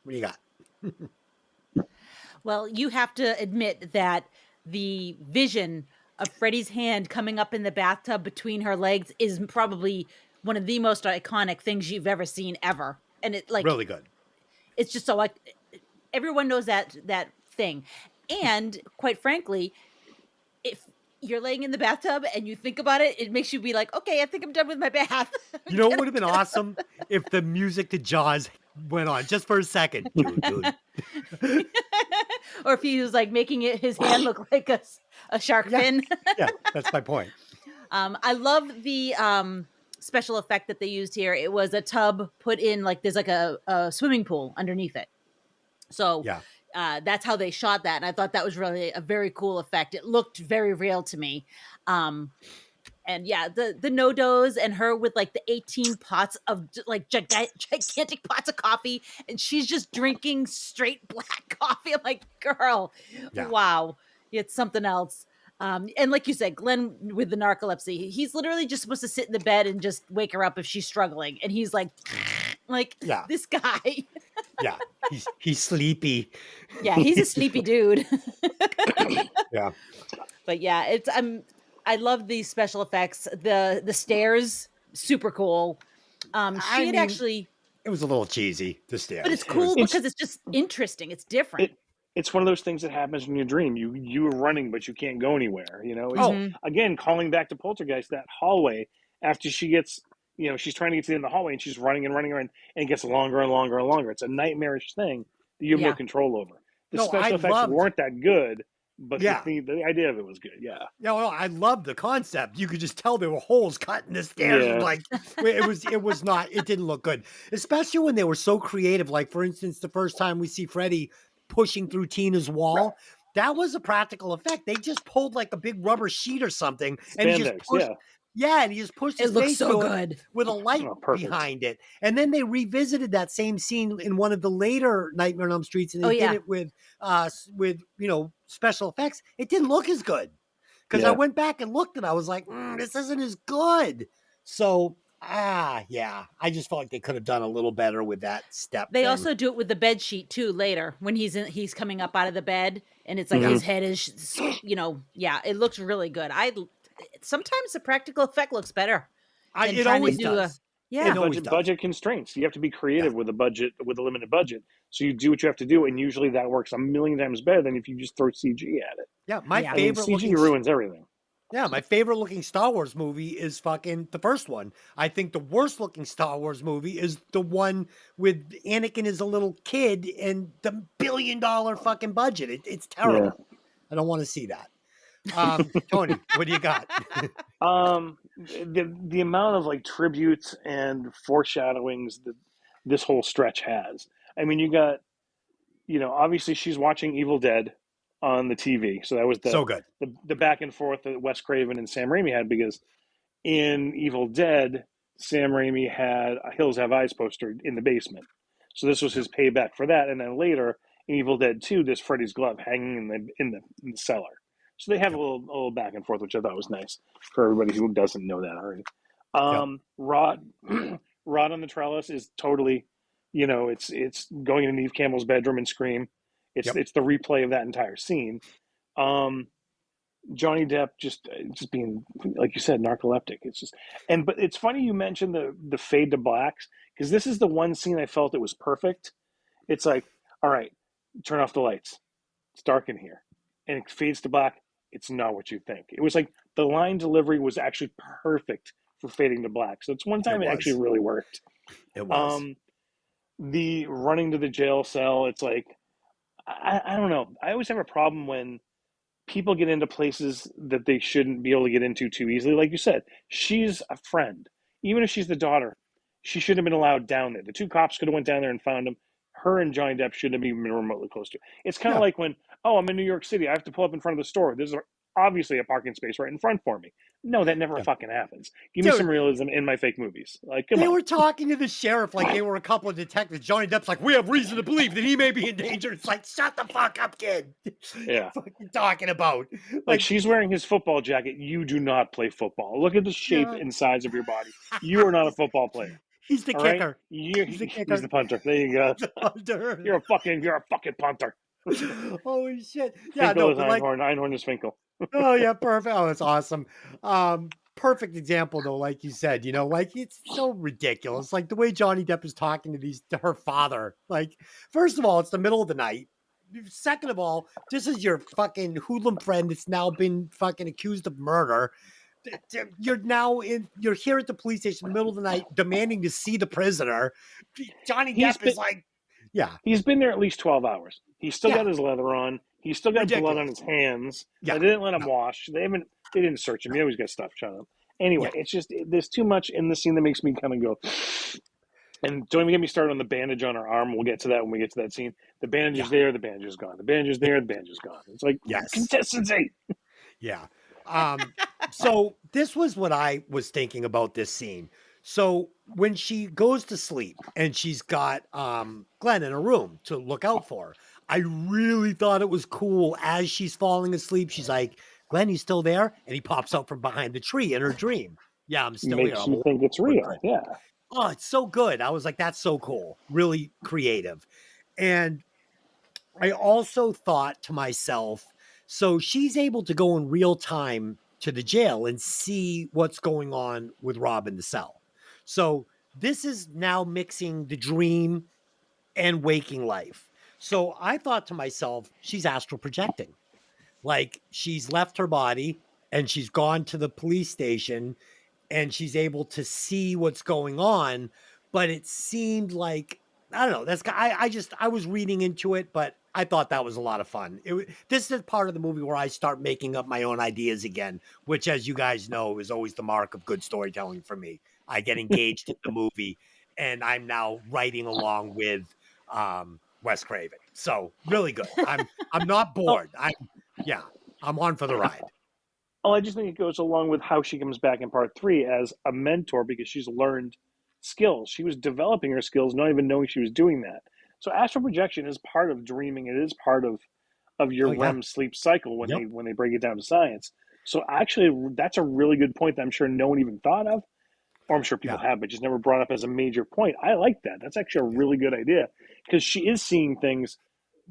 Speaker 1: What do you got?
Speaker 3: Well, you have to admit that the vision of Freddie's hand coming up in the bathtub between her legs is probably one of the most iconic things you've ever seen ever. And it like
Speaker 1: really good.
Speaker 3: It's just so like everyone knows that thing. And quite frankly, if you're laying in the bathtub and you think about it, it makes you be like, okay, I think I'm done with my bath.
Speaker 1: You know what would have been awesome if the music to Jaws went on just for a second.
Speaker 3: Or if he was like making his hand look like a shark fin.
Speaker 1: Yeah, that's my point.
Speaker 3: I love the special effect that they used here. It was a tub put in like there's like a swimming pool underneath it. So that's how they shot that. And I thought that was really a very cool effect. It looked very real to me. And yeah, the no-dos and her with like the 18 pots of like gigantic pots of coffee. And she's just drinking straight black coffee. I'm like, girl, wow. It's something else. And like you said, Glenn with the narcolepsy, he's literally just supposed to sit in the bed and just wake her up if she's struggling. And he's like this guy.
Speaker 1: Yeah, he's sleepy.
Speaker 3: Yeah, he's a sleepy dude.
Speaker 1: Yeah.
Speaker 3: But yeah, I love these special effects. The stairs, super cool. It
Speaker 1: was a little cheesy, the stairs.
Speaker 3: But it's cool because it's just interesting. It's different.
Speaker 2: It's one of those things that happens when you dream. You are running, but you can't go anywhere. You know. Again, calling back to Poltergeist, that hallway after she gets, she's trying to get to the end of the hallway and she's running and running around and it gets longer and longer and longer. It's a nightmarish thing that you have no control over. The special effects weren't that good, but
Speaker 1: Yeah.
Speaker 2: the idea of it was good. Yeah.
Speaker 1: Yeah, well, I love the concept. You could just tell there were holes cut in the stairs.
Speaker 2: Yeah.
Speaker 1: Like it didn't look good, especially when they were so creative. Like, for instance, the first time we see Freddy pushing through Tina's wall, that was a practical effect. They just pulled like a big rubber sheet or something, and he just
Speaker 2: Spandex,
Speaker 1: pushed.
Speaker 2: yeah.
Speaker 1: Yeah, and he just pushed
Speaker 3: It
Speaker 1: his
Speaker 3: looks
Speaker 1: face
Speaker 3: so
Speaker 1: through it
Speaker 3: good.
Speaker 1: with a light
Speaker 2: Oh, perfect.
Speaker 1: behind it. And then they revisited that same scene in one of the later Nightmare on Elm Streets, and they did it with special effects. It didn't look as good. Because I went back and looked and I was like, this isn't as good. So, yeah, I just felt like they could have done a little better with that step.
Speaker 3: They
Speaker 1: thing.
Speaker 3: also do it with the bed sheet too later when he's coming up out of the bed and it's like his head is, it looks really good. Sometimes the practical effect looks better.
Speaker 1: It always does.
Speaker 3: Yeah.
Speaker 2: Budget constraints. You have to be creative with a limited budget. So you do what you have to do, and usually that works a million times better than if you just throw CG at it.
Speaker 1: Yeah, my favorite
Speaker 2: CG ruins everything.
Speaker 1: Yeah, my favorite looking Star Wars movie is fucking the first one. I think the worst looking Star Wars movie is the one with Anakin as a little kid and the $1 billion fucking budget. It's terrible. Yeah. I don't want to see that. Tony, what do you got?
Speaker 2: The amount of like tributes and foreshadowings that this whole stretch has. I mean, you got, obviously she's watching Evil Dead on the TV, so that was
Speaker 1: so good.
Speaker 2: The back and forth that Wes Craven and Sam Raimi had, because in Evil Dead, Sam Raimi had a Hills Have Eyes poster in the basement, so this was his payback for that. And then later in Evil Dead 2, there's Freddy's glove hanging in the cellar. So they have a little back and forth, which I thought was nice for everybody who doesn't know that already. Rod on the trellis is totally, it's going into Neve Campbell's bedroom and scream. It's the replay of that entire scene. Johnny Depp just being, like you said, narcoleptic. But it's funny you mentioned the fade to blacks, because this is the one scene I felt it was perfect. It's like, all right, turn off the lights. It's dark in here, and it fades to black. It's not what you think. It was like the line delivery was actually perfect for fading to black. So it's one time it actually really worked.
Speaker 1: It was.
Speaker 2: The running to the jail cell, it's like, I don't know. I always have a problem when people get into places that they shouldn't be able to get into too easily. Like you said, she's a friend. Even if she's the daughter, she shouldn't have been allowed down there. The two cops could have went down there and found him. Her and Johnny Depp shouldn't have even been remotely close to. It's kind of like when, I'm in New York City, I have to pull up in front of the store. There's obviously a parking space right in front for me. No, that never fucking happens. Give me some realism in my fake movies. Like, come on.
Speaker 1: They were talking to the sheriff like they were a couple of detectives. Johnny Depp's like, we have reason to believe that he may be in danger. It's like, shut the fuck up, kid.
Speaker 2: Yeah.
Speaker 1: What are you talking about?
Speaker 2: Like, she's wearing his football jacket. You do not play football. Look at the shape and size of your body. You are not a football player.
Speaker 1: He's the kicker.
Speaker 2: Right? He's the punter. There you go.
Speaker 1: Punter.
Speaker 2: You're a fucking punter.
Speaker 1: Holy shit. Yeah,
Speaker 2: Finkel is Einhorn. Einhorn is Finkel.
Speaker 1: Oh, yeah, perfect. Oh, that's awesome. Perfect example, though, like you said, like it's so ridiculous. Like the way Johnny Depp is talking to her father. Like, first of all, it's the middle of the night. Second of all, this is your fucking hoodlum friend that's now been fucking accused of murder. You're here at the police station in the middle of the night demanding to see the prisoner. Johnny Depp is like,
Speaker 2: he's been there at least 12 hours. He's still got his leather on. He's still got blood on his hands. They didn't let him wash. They didn't search him. He always got stuff shot on him. Anyway, it's just, there's too much in the scene that makes me kind of go, and don't even get me started on the bandage on her arm. We'll get to that when we get to that scene. The bandage is there, the bandage is gone. The bandage is there, the bandage is gone. It's like, consistency.
Speaker 1: Yeah. So this was what I was thinking about this scene. So when she goes to sleep and she's got Glenn in a room to look out for her, I really thought it was cool as she's falling asleep. She's like, Glenn, you still there? And he pops out from behind the tree in her dream. Yeah, I'm still here.
Speaker 2: Makes you think it's real. Yeah.
Speaker 1: Oh, it's so good. I was like, that's so cool. Really creative. And I also thought to myself, so she's able to go in real time to the jail and see what's going on with Rob in the cell. So this is now mixing the dream and waking life. So I thought to myself, she's astral projecting. Like she's left her body and she's gone to the police station and she's able to see what's going on. But it seemed like, I don't know, I was reading into it, but I thought that was a lot of fun. This is part of the movie where I start making up my own ideas again, which, as you guys know, is always the mark of good storytelling for me. I get engaged in the movie, and I'm now writing along with Wes Craven. So really good. I'm not bored. I'm on for the ride.
Speaker 2: Oh, I just think it goes along with how she comes back in part 3 as a mentor because she's learned skills. She was developing her skills, not even knowing she was doing that. So astral projection is part of dreaming. It is part of your REM sleep cycle when they break it down to science. So actually, that's a really good point that I'm sure no one even thought of, or I'm sure people have, but just never brought up as a major point. I like that. That's actually a really good idea because she is seeing things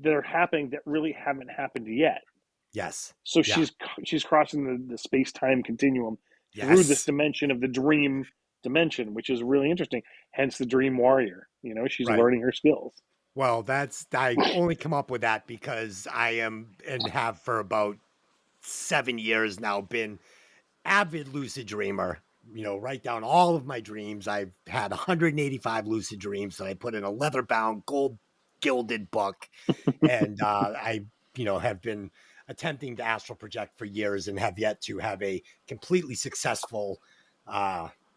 Speaker 2: that are happening that really haven't happened yet.
Speaker 1: Yes.
Speaker 2: So she's crossing the space-time continuum through this dimension of the dream dimension, which is really interesting. Hence the dream warrior. You know, she's learning her skills.
Speaker 1: Well, I only come up with that because I am and have for about 7 years now been avid lucid dreamer. You know, write down all of my dreams. I've had 185 lucid dreams that I put in a leather-bound, gold gilded book. And I, have been attempting to astral project for years and have yet to have a completely successful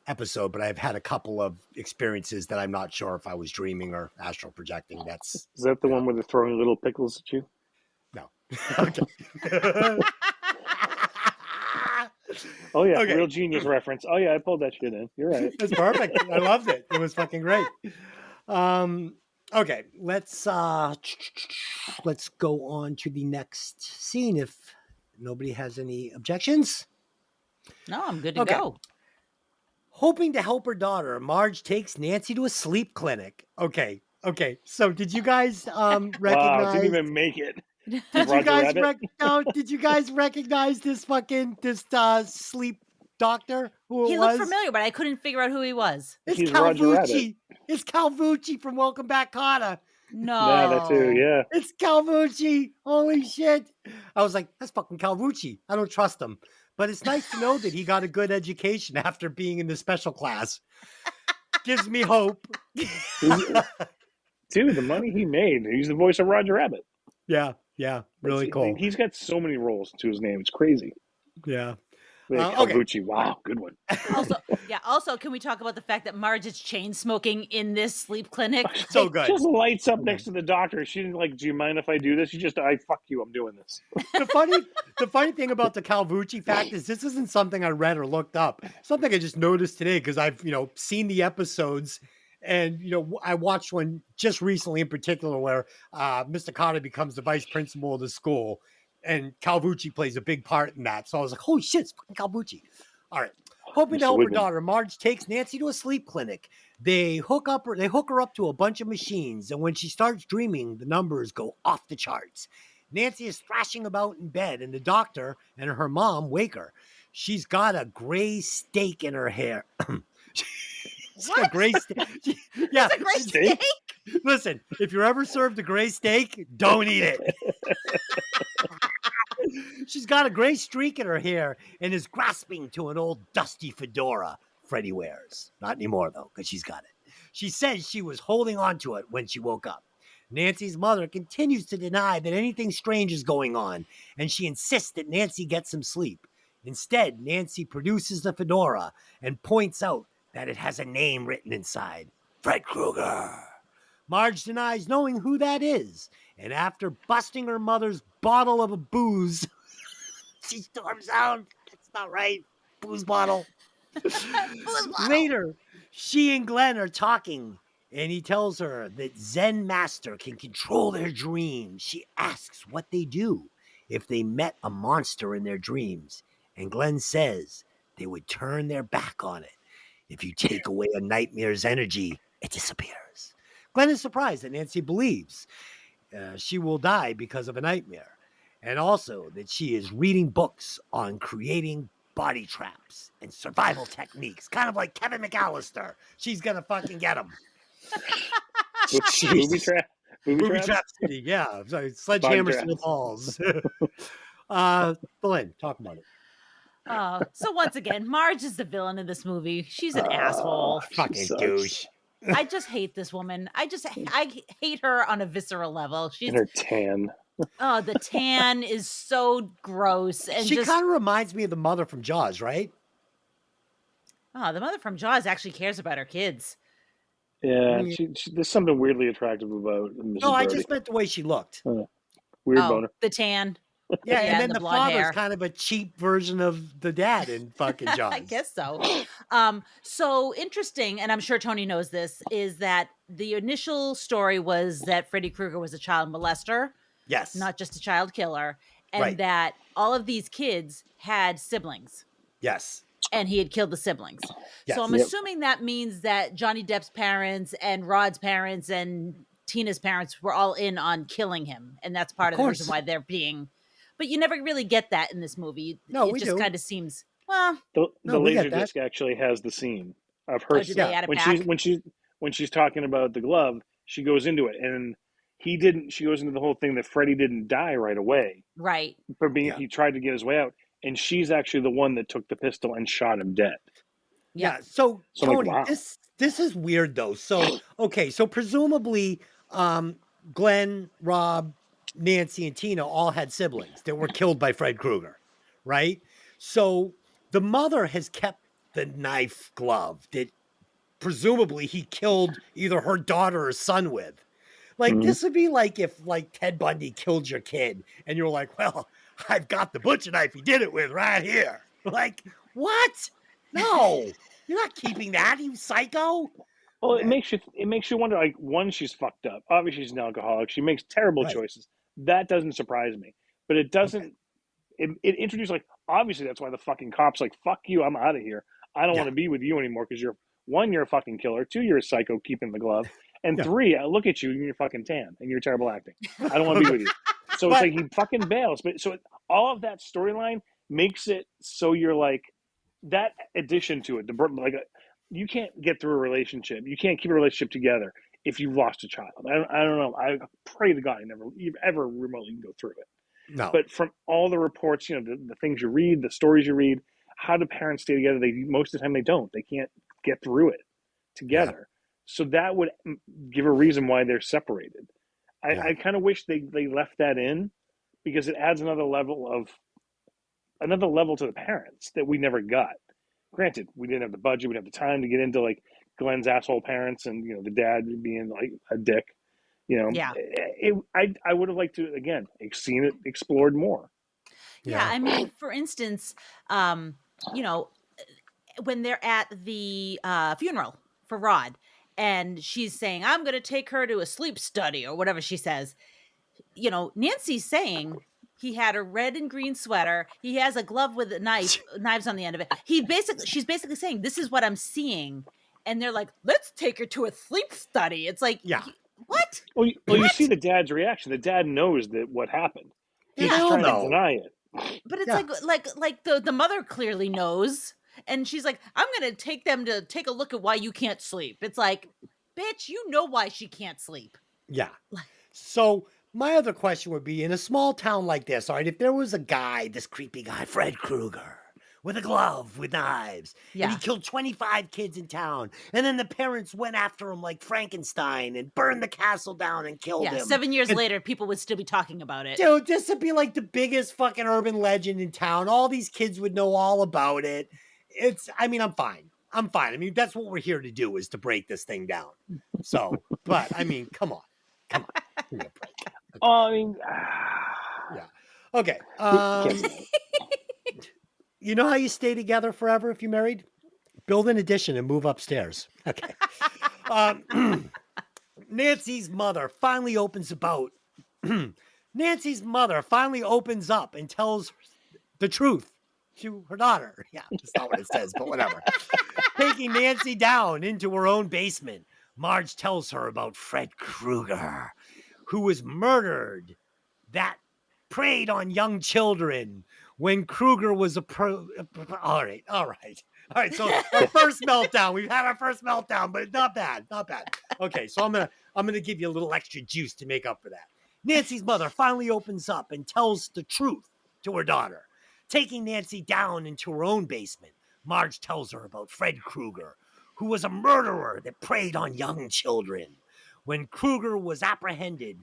Speaker 1: episode, but I've had a couple of experiences that I'm not sure if I was dreaming or astral projecting. Is
Speaker 2: that the one where they're throwing little pickles at you?
Speaker 1: No. Okay.
Speaker 2: Oh yeah, real genius reference. Oh yeah, I pulled that shit in. You're right.
Speaker 1: That's perfect. I loved it. It was fucking great. Okay, let's go on to the next scene if nobody has any objections.
Speaker 3: No, I'm good to go.
Speaker 1: Hoping to help her daughter, Marge takes Nancy to a sleep clinic. Okay. So did you guys recognize?
Speaker 2: Wow, didn't even make it.
Speaker 1: Did you guys recognize this sleep doctor?
Speaker 3: He looked familiar, but I couldn't figure out who he was.
Speaker 1: It's Calvucci. It's Calvucci from Welcome Back, Kotter.
Speaker 3: No.
Speaker 2: Yeah, that too, yeah.
Speaker 1: It's Calvucci. Holy shit. I was like, that's fucking Calvucci. I don't trust him. But it's nice to know that he got a good education after being in the special class. Gives me hope.
Speaker 2: Dude, the money he made. He's the voice of Roger Rabbit.
Speaker 1: Yeah, really cool.
Speaker 2: He's got so many roles to his name. It's crazy.
Speaker 1: Yeah.
Speaker 2: Calvucci. Okay. Wow, good one.
Speaker 3: Also, can we talk about the fact that Marge is chain smoking in this sleep clinic?
Speaker 1: So good.
Speaker 2: Just lights up next to the doctor. She didn't do you mind if I do this? She just, fuck you, I'm doing this.
Speaker 1: The funny thing about the Calvucci fact is this isn't something I read or looked up. Something I just noticed today because I've, seen the episodes. And, I watched one just recently in particular where Mr. Kotter becomes the vice principal of the school. And Calvucci plays a big part in that. So I was like, holy shit, it's fucking Calvucci. All right. Hoping to help her daughter, Marge takes Nancy to a sleep clinic. They hook her up to a bunch of machines. And when she starts dreaming, the numbers go off the charts. Nancy is thrashing about in bed, and the doctor and her mom wake her. She's got a gray steak in her hair.
Speaker 3: What?
Speaker 1: A gray steak. Yeah.
Speaker 3: It's a gray steak?
Speaker 1: Listen, if you're ever served a gray steak, don't eat it. She's got a gray streak in her hair and is grasping to an old dusty fedora Freddie wears. Not anymore, though, because she's got it. She says she was holding on to it when she woke up. Nancy's mother continues to deny that anything strange is going on, and she insists that Nancy get some sleep. Instead, Nancy produces the fedora and points out that it has a name written inside. Fred Krueger. Marge denies knowing who that is, and after busting her mother's bottle of a booze, she storms out. That's not right. Booze bottle. Later, she and Glenn are talking, and he tells her that Zen Master can control their dreams. She asks what they do if they met a monster in their dreams, and Glenn says they would turn their back on it. If you take away a nightmare's energy, it disappears. Glenn is surprised that Nancy believes she will die because of a nightmare, and also that she is reading books on creating body traps and survival techniques, kind of like Kevin McAllister. She's gonna fucking get him.
Speaker 2: Booby trap.
Speaker 1: Booby trap city, yeah. Sledgehammer to the balls. Belinda, talk about it.
Speaker 3: So once again, Marge is the villain in this movie. She's an asshole.
Speaker 1: Fucking douche.
Speaker 3: I just hate this woman. I hate her on a visceral level.
Speaker 2: And
Speaker 3: She's
Speaker 2: her tan.
Speaker 3: oh, the tan is so gross and
Speaker 1: She
Speaker 3: just
Speaker 1: kind of reminds me of the mother from Jaws, right?
Speaker 3: oh, the mother from Jaws actually cares about her kids.
Speaker 2: Yeah,
Speaker 1: Mm.
Speaker 2: there's something weirdly attractive about Mrs.
Speaker 1: No, I
Speaker 2: Brody.
Speaker 1: just meant the way she looked.
Speaker 2: Weird
Speaker 3: Oh,
Speaker 2: boner.
Speaker 3: the tan.
Speaker 1: Yeah, and
Speaker 3: Yeah,
Speaker 1: then
Speaker 3: the
Speaker 1: the
Speaker 3: blonde
Speaker 1: father's
Speaker 3: hair.
Speaker 1: kind of a cheap version of the dad in fucking Jaws.
Speaker 3: I guess so. So interesting, and I'm sure Tony knows this, is that the initial story was that Freddy Krueger was a child molester,
Speaker 1: Yes.
Speaker 3: not just a child killer, and
Speaker 1: Right.
Speaker 3: that all of these kids had siblings.
Speaker 1: Yes.
Speaker 3: And he had killed the siblings.
Speaker 1: Yes.
Speaker 3: So I'm
Speaker 2: Yep.
Speaker 3: assuming that means that Johnny Depp's parents and Rod's parents and Tina's parents were all in on killing him. And that's part of the reason
Speaker 1: course.
Speaker 3: why they're being. But you never really get that in this movie.
Speaker 1: No,
Speaker 3: it
Speaker 1: we
Speaker 3: just
Speaker 1: do.
Speaker 3: kind of seems, well,
Speaker 2: The
Speaker 1: No, we get
Speaker 2: laser
Speaker 1: that.
Speaker 2: disc actually has the scene of her
Speaker 3: oh, did they add a
Speaker 2: when
Speaker 3: pack?
Speaker 2: she's talking about the glove. She goes into it, and he didn't. She goes into the whole thing that Freddy didn't die right away
Speaker 3: Right.
Speaker 2: for being.
Speaker 1: Yeah.
Speaker 2: He tried to get his way out, and she's actually the one that took the pistol and shot him dead.
Speaker 1: Yeah. So,
Speaker 2: So I'm like,
Speaker 1: Tony,
Speaker 2: wow.
Speaker 1: this is weird though. So okay, so presumably Glenn, Rob, Nancy, and Tina all had siblings that were killed by Fred Krueger, right? So the mother has kept the knife glove that presumably he killed either her daughter or son with. Like
Speaker 2: Mhm.
Speaker 1: this would be like if like Ted Bundy killed your kid and you're like, well, I've got the butcher knife he did it with right here. Like, what? No, you're not keeping that, you psycho.
Speaker 2: Well,
Speaker 1: Yeah.
Speaker 2: it makes you wonder. Like, one, she's fucked up. Obviously, she's an alcoholic. She makes terrible
Speaker 1: Right.
Speaker 2: choices. That doesn't surprise me. But it doesn't. It introduced, like, obviously that's why the fucking cops like, fuck you, I'm out of here. I don't
Speaker 1: Yeah.
Speaker 2: want to be with you anymore because you're a fucking killer. 2, you're a psycho keeping the glove. And
Speaker 1: Yeah.
Speaker 2: 3, I look at you and you're fucking tan and you're terrible acting. I don't want to be with you. So
Speaker 1: But-
Speaker 2: it's like he fucking bails. But so all of that storyline makes it so you're like, that addition to it, you can't get through a relationship. You can't keep a relationship together if you've lost a child. I don't know. I pray to God I never ever remotely go through it.
Speaker 1: No.
Speaker 2: But from all the reports, the things you read, the stories you read, how do parents stay together? Most of the time they don't. They can't get through it together. So that would give a reason why they're separated. I kind of wish they left that in, because it adds another level to the parents that we never got. Granted, we didn't have the budget, we didn't have the time to get into like Glenn's asshole parents and the dad being like a dick.
Speaker 3: Yeah.
Speaker 2: I would have liked to again seen it explored more.
Speaker 3: Yeah, I mean, for instance, when they're at the funeral for Rod, and she's saying, "I'm going to take her to a sleep study," or whatever she says. Nancy's saying he had a red and green sweater. He has a glove with knives on the end of it. She's basically saying, "This is what I'm seeing," and they're like, "Let's take her to a sleep study." It's like,
Speaker 1: Yeah.
Speaker 3: what?
Speaker 2: Well, you see the dad's reaction. The dad knows that what happened. He's
Speaker 1: Yeah,
Speaker 2: just trying
Speaker 1: no.
Speaker 2: to deny it.
Speaker 3: But it's
Speaker 1: Yeah.
Speaker 3: like the mother clearly knows, and she's like, "I'm gonna take them to take a look at why you can't sleep." It's like, bitch, you know why she can't sleep.
Speaker 1: Yeah. So my other question would be, in a small town like this, all right, if there was a guy, this creepy guy, Fred Krueger, with a glove with knives, and
Speaker 3: Yeah.
Speaker 1: he killed 25 kids in town, and then the parents went after him like Frankenstein and burned the castle down and killed
Speaker 3: Yeah,
Speaker 1: him.
Speaker 3: 7 years
Speaker 1: And-
Speaker 3: later, people would still be talking about it.
Speaker 1: Dude, this would be like the biggest fucking urban legend in town. All these kids would know all about it. I'm fine. I'm fine. I mean, that's what we're here to do, is to break this thing down. So, but I mean, come on. Give me a break.
Speaker 2: I mean,
Speaker 1: Okay. You know how you stay together forever if you're married? Build an addition and move upstairs. Okay. Nancy's mother finally opens up and tells the truth to her daughter. Yeah, that's not what it says, but whatever. Taking Nancy down into her own basement, Marge tells her about Fred Krueger, who was murdered, that preyed on young children when Krueger was all right. So our first meltdown. We've had our first meltdown, but not bad. Okay, so I'm gonna give you a little extra juice to make up for that. Nancy's mother finally opens up and tells the truth to her daughter. Taking Nancy down into her own basement, Marge tells her about Fred Krueger, who was a murderer that preyed on young children. When Kruger was apprehended,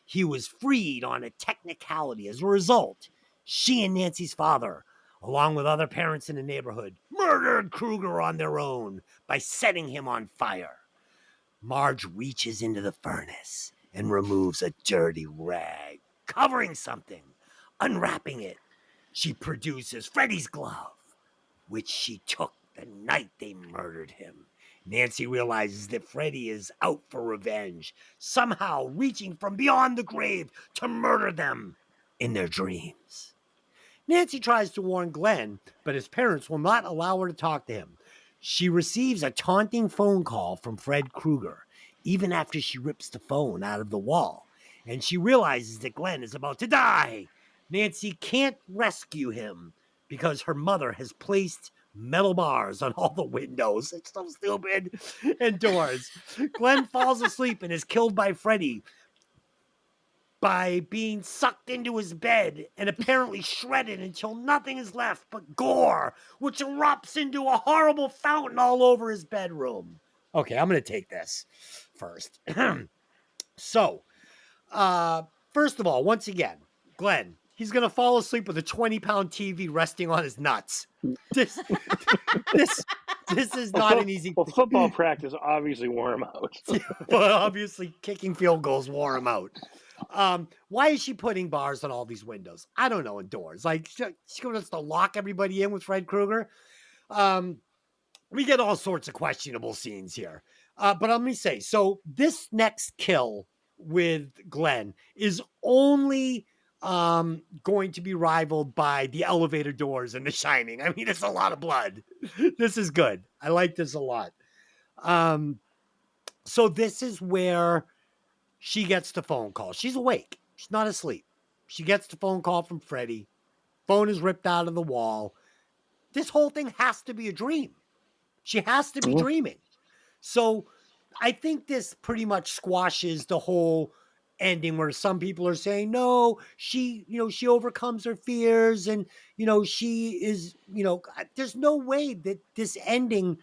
Speaker 1: he was freed on a technicality. As a result, she and Nancy's father, along with other parents in the neighborhood, murdered Kruger on their own by setting him on fire. Marge reaches into the furnace and removes a dirty rag, covering something. Unwrapping it, she produces Freddy's glove, which she took the night they murdered him. Nancy realizes that Freddy is out for revenge, somehow reaching from beyond the grave to murder them in their dreams. Nancy tries to warn Glenn, but his parents will not allow her to talk to him. She receives a taunting phone call from Fred Krueger, even after she rips the phone out of the wall, and she realizes that Glenn is about to die. Nancy can't rescue him because her mother has placed metal bars on all the windows. It's so stupid. And doors. Glenn falls asleep and is killed by Freddy by being sucked into his bed and apparently shredded until nothing is left but gore, which erupts into a horrible fountain all over his bedroom. Okay, I'm going to take this first. So, first of all, once again, Glenn, he's going to fall asleep with a 20-pound TV resting on his nuts. This is not an easy...
Speaker 2: Well, football practice obviously wore him out.
Speaker 1: But obviously, kicking field goals wore him out. Why is she putting bars on all these windows? I don't know, and doors. Like, she wants to lock everybody in with Fred Krueger. We get all sorts of questionable scenes here. But let me say, so this next kill with Glenn is only going to be rivaled by the elevator doors in The Shining. I mean, it's a lot of blood. This is good. I like this a lot. So this is where she gets the phone call. She's awake. She's not asleep. She gets the phone call from Freddy. Phone is ripped out of the wall. This whole thing has to be a dream. She has to be dreaming. So I think this pretty much squashes the whole ending where some people are saying, no, she overcomes her fears and, she is, there's no way that this ending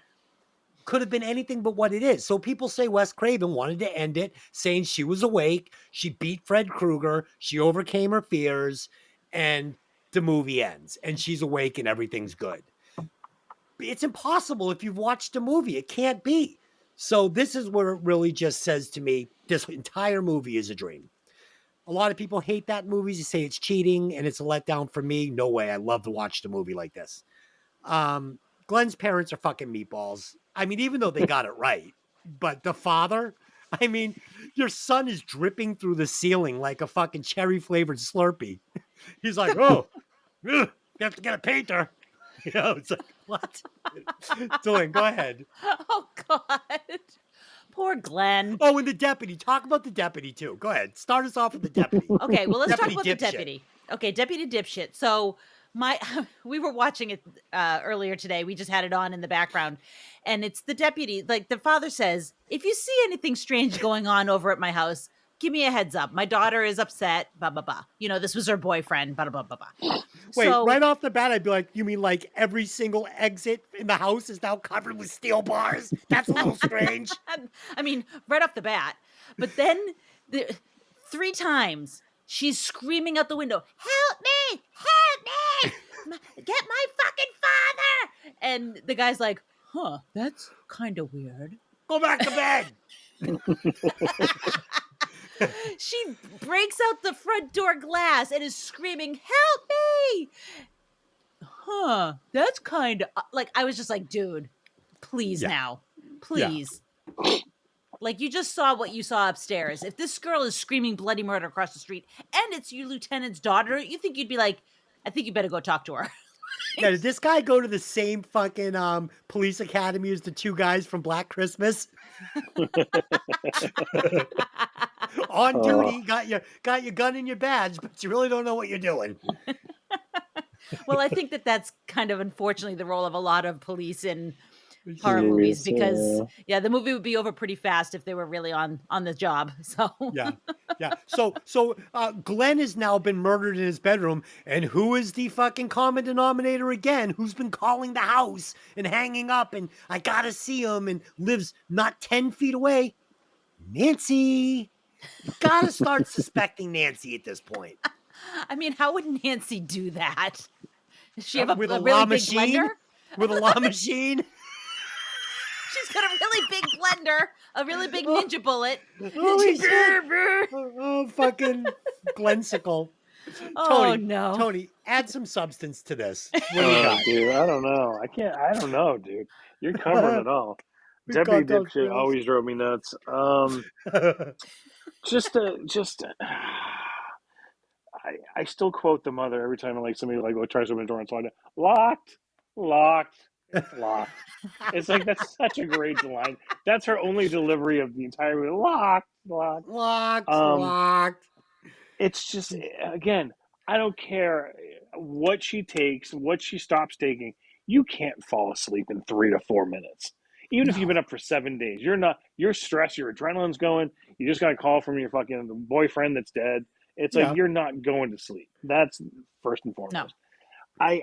Speaker 1: could have been anything but what it is. So people say Wes Craven wanted to end it saying she was awake, she beat Fred Krueger, she overcame her fears, and the movie ends, and she's awake and everything's good. It's impossible if you've watched the movie. It can't be. So this is where it really just says to me, this entire movie is a dream. A lot of people hate that movie. They say it's cheating and it's a letdown for me. No way. I love to watch the movie like this. Glenn's parents are fucking meatballs. I mean, even though they got it right, but the father, I mean, your son is dripping through the ceiling like a fucking cherry flavored Slurpee. He's like, oh, you have to get a painter. It's like, what? Dylan, go ahead.
Speaker 3: Oh, God. Poor Glenn.
Speaker 1: Oh, and the deputy. Talk about the deputy, too. Go ahead. Start us off with the deputy.
Speaker 3: Okay, well, let's talk
Speaker 1: Deputy
Speaker 3: about the
Speaker 1: dipshit.
Speaker 3: deputy. Okay, deputy dipshit. So we were watching it earlier today. We just had it on in the background. And it's the deputy. Like, the father says, if you see anything strange going on over at my house, give me a heads up. My daughter is upset, blah, blah, blah. This was her boyfriend, blah, blah, blah, blah.
Speaker 1: Wait, right off the bat, I'd be like, you mean like every single exit in the house is now covered with steel bars? That's a little strange.
Speaker 3: I mean, right off the bat. But then 3 times she's screaming out the window, help me, get my fucking father. And the guy's like, huh, that's kind of weird.
Speaker 1: Go back to bed.
Speaker 3: She breaks out the front door glass and is screaming, help me. Huh, that's kind of like, I was just like, dude, please now. Please. Yeah. Like, you just saw what you saw upstairs. If this girl is screaming bloody murder across the street and it's your lieutenant's daughter, you think you'd be like, I think you better go talk to her.
Speaker 1: Yeah, did this guy go to the same fucking police academy as the 2 guys from Black Christmas? On duty, got your gun and your badge, but you really don't know what you're doing.
Speaker 3: Well, I think that's kind of unfortunately the role of a lot of police in horror movies
Speaker 2: Movies,
Speaker 3: because
Speaker 2: yeah.
Speaker 3: the movie would be over pretty fast if they were really on the job. So
Speaker 1: Yeah. Yeah. So Glenn has now been murdered in his bedroom. And who is the fucking common denominator again? Who's been calling the house and hanging up and I gotta see him and lives not 10 feet away? Nancy. You gotta start suspecting Nancy at this point.
Speaker 3: I mean, how would Nancy do that? Does she have
Speaker 1: With
Speaker 3: a
Speaker 1: a
Speaker 3: really
Speaker 1: law
Speaker 3: big
Speaker 1: machine?
Speaker 3: blender?
Speaker 1: With a law machine?
Speaker 3: She's got a really big blender, a really big ninja bullet.
Speaker 1: Holy shit. Oh, fucking Glensicle.
Speaker 3: Oh no.
Speaker 1: Tony, add some substance to this. What do you
Speaker 2: Oh,
Speaker 1: got?
Speaker 2: dude, I don't know. I don't know, dude. You're covering it all.
Speaker 1: We
Speaker 2: Deputy
Speaker 1: got those
Speaker 2: dipshit
Speaker 1: grills.
Speaker 2: always drove me nuts. Just I still quote the mother every time like somebody like tries to open the door and it's locked, locked, locked. It's like that's such a great line. That's her only delivery of the entire movie. Locked, locked.
Speaker 1: Locked.
Speaker 2: It's just again, I don't care what she takes, what she stops taking. You can't fall asleep in 3 to 4 minutes. Even if you've been up for 7 days, you're stressed, your adrenaline's going, you just got a call from your fucking boyfriend that's dead. It's like
Speaker 1: Yeah.
Speaker 2: you're not going to sleep. That's first and foremost.
Speaker 3: No.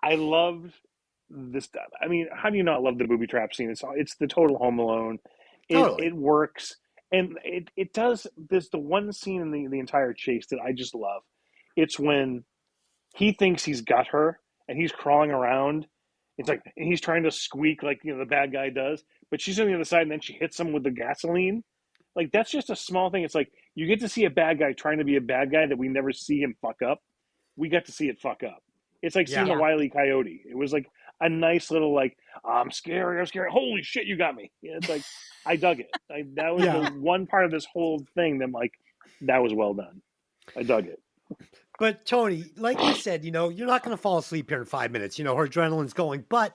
Speaker 2: I loved this stuff. I mean, how do you not love the booby trap scene? It's the total Home Alone.
Speaker 1: Totally.
Speaker 2: It works. And it does. There's the one scene in the entire chase that I just love. It's when he thinks he's got her and he's crawling around. It's like and he's trying to squeak like the bad guy does, but she's on the other side and then she hits him with the gasoline. Like that's just a small thing. It's like you get to see a bad guy trying to be a bad guy that we never see him fuck up. We got to see it fuck up. It's like seeing
Speaker 1: Yeah.
Speaker 2: a Wile E. Coyote. It was like a nice little like I'm scary. Holy shit, you got me. It's like I dug it. That was the one part of this whole thing that like that was well done. I dug it.
Speaker 1: But Tony, like you said, you're not going to fall asleep here in 5 minutes. Her adrenaline's going. But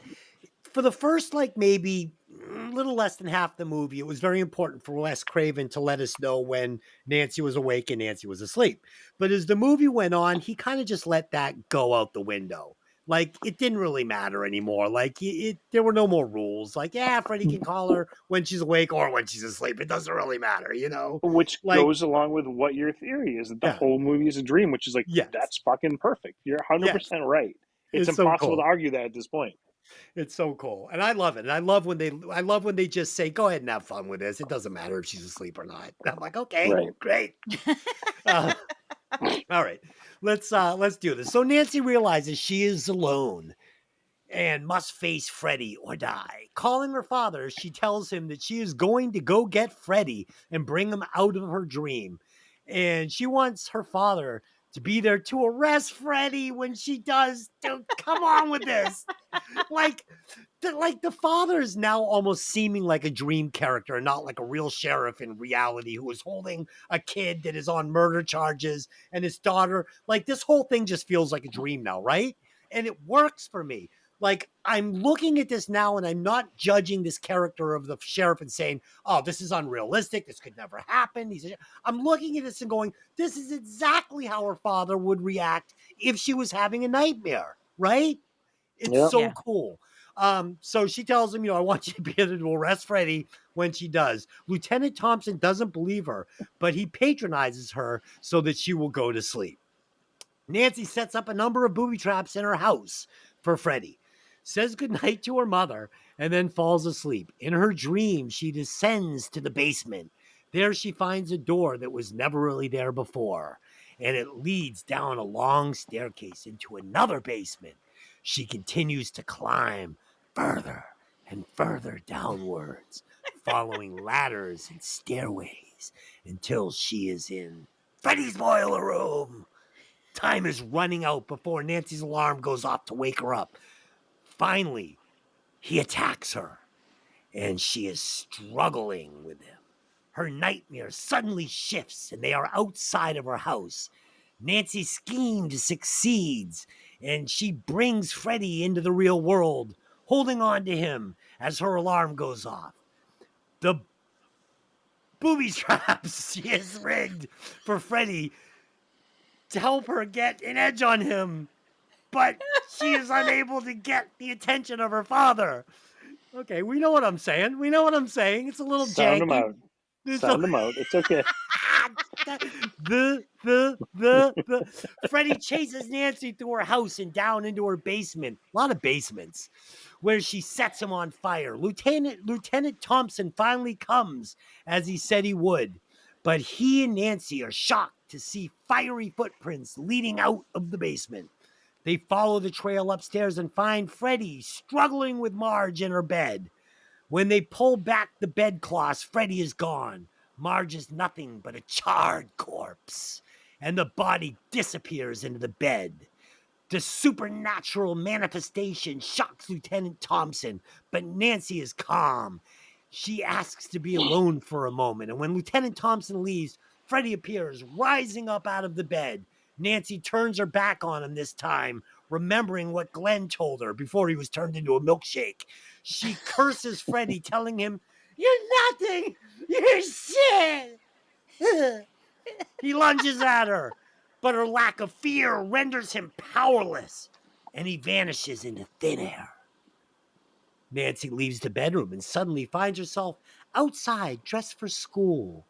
Speaker 1: for the first, like maybe a little less than half the movie, it was very important for Wes Craven to let us know when Nancy was awake and Nancy was asleep. But as the movie went on, he kind of just let that go out the window. Like it didn't really matter anymore. Like there were no more rules. Like, yeah, Freddie can call her when she's awake or when she's asleep. It doesn't really matter,
Speaker 2: Which
Speaker 1: like,
Speaker 2: goes along with what your theory is that the whole movie is a dream, which is like, that's fucking perfect. You're 100% right. It's impossible to argue that at this point.
Speaker 1: It's so cool. And I love it. And I love when they just say, go ahead and have fun with this. It doesn't matter if she's asleep or not. And I'm like, okay, great. All right, let's do this. So Nancy realizes she is alone and must face Freddie or die. Calling her father, she tells him that she is going to go get Freddie and bring him out of her dream. And she wants her father to be there to arrest Freddie when she does. Dude, come on with this. Like the father is now almost seeming like a dream character and not like a real sheriff in reality who is holding a kid that is on murder charges and his daughter. Like this whole thing just feels like a dream now, right? And it works for me. Like I'm looking at this now and I'm not judging this character of the sheriff and saying, oh, this is unrealistic. This could never happen. I'm looking at this and going, this is exactly how her father would react if she was having a nightmare, right? It's so cool. So she tells him, I want you to be able to arrest Freddie when she does. Lieutenant Thompson doesn't believe her, but he patronizes her so that she will go to sleep. Nancy sets up a number of booby traps in her house for Freddie, says goodnight to her mother, and then falls asleep. In her dream, she descends to the basement. There she finds a door that was never really there before, and it leads down a long staircase into another basement. She continues to climb further and further downwards, following ladders and stairways until she is in Freddie's boiler room. Time is running out before Nancy's alarm goes off to wake her up. Finally, he attacks her, and she is struggling with him. Her nightmare suddenly shifts, and they are outside of her house. Nancy's scheme succeeds, and she brings Freddie into the real world, holding on to him as her alarm goes off. The booby traps she has rigged for Freddie to help her get an edge on him, but she is unable to get the attention of her father. Okay, we know what I'm saying. We know what I'm saying. It's a little
Speaker 2: Sound them
Speaker 1: janky.
Speaker 2: out.
Speaker 1: It's
Speaker 2: Sound them out. It's okay.
Speaker 1: the Freddie chases Nancy through her house and down into her basement. A lot of basements, where she sets him on fire. Lieutenant Thompson finally comes, as he said he would, but he and Nancy are shocked to see fiery footprints leading out of the basement. They follow the trail upstairs and find Freddie struggling with Marge in her bed. When they pull back the bedcloths, Freddie is gone. Marge is nothing but a charred corpse, and the body disappears into the bed. The supernatural manifestation shocks Lieutenant Thompson, but Nancy is calm. She asks to be alone for a moment, and when Lieutenant Thompson leaves, Freddie appears, rising up out of the bed. Nancy turns her back on him this time, remembering what Glenn told her before he was turned into a milkshake. She curses Freddie, telling him, "You're nothing! You're shit!" He lunges at her, but her lack of fear renders him powerless, and he vanishes into thin air. Nancy leaves the bedroom and suddenly finds herself outside dressed for school.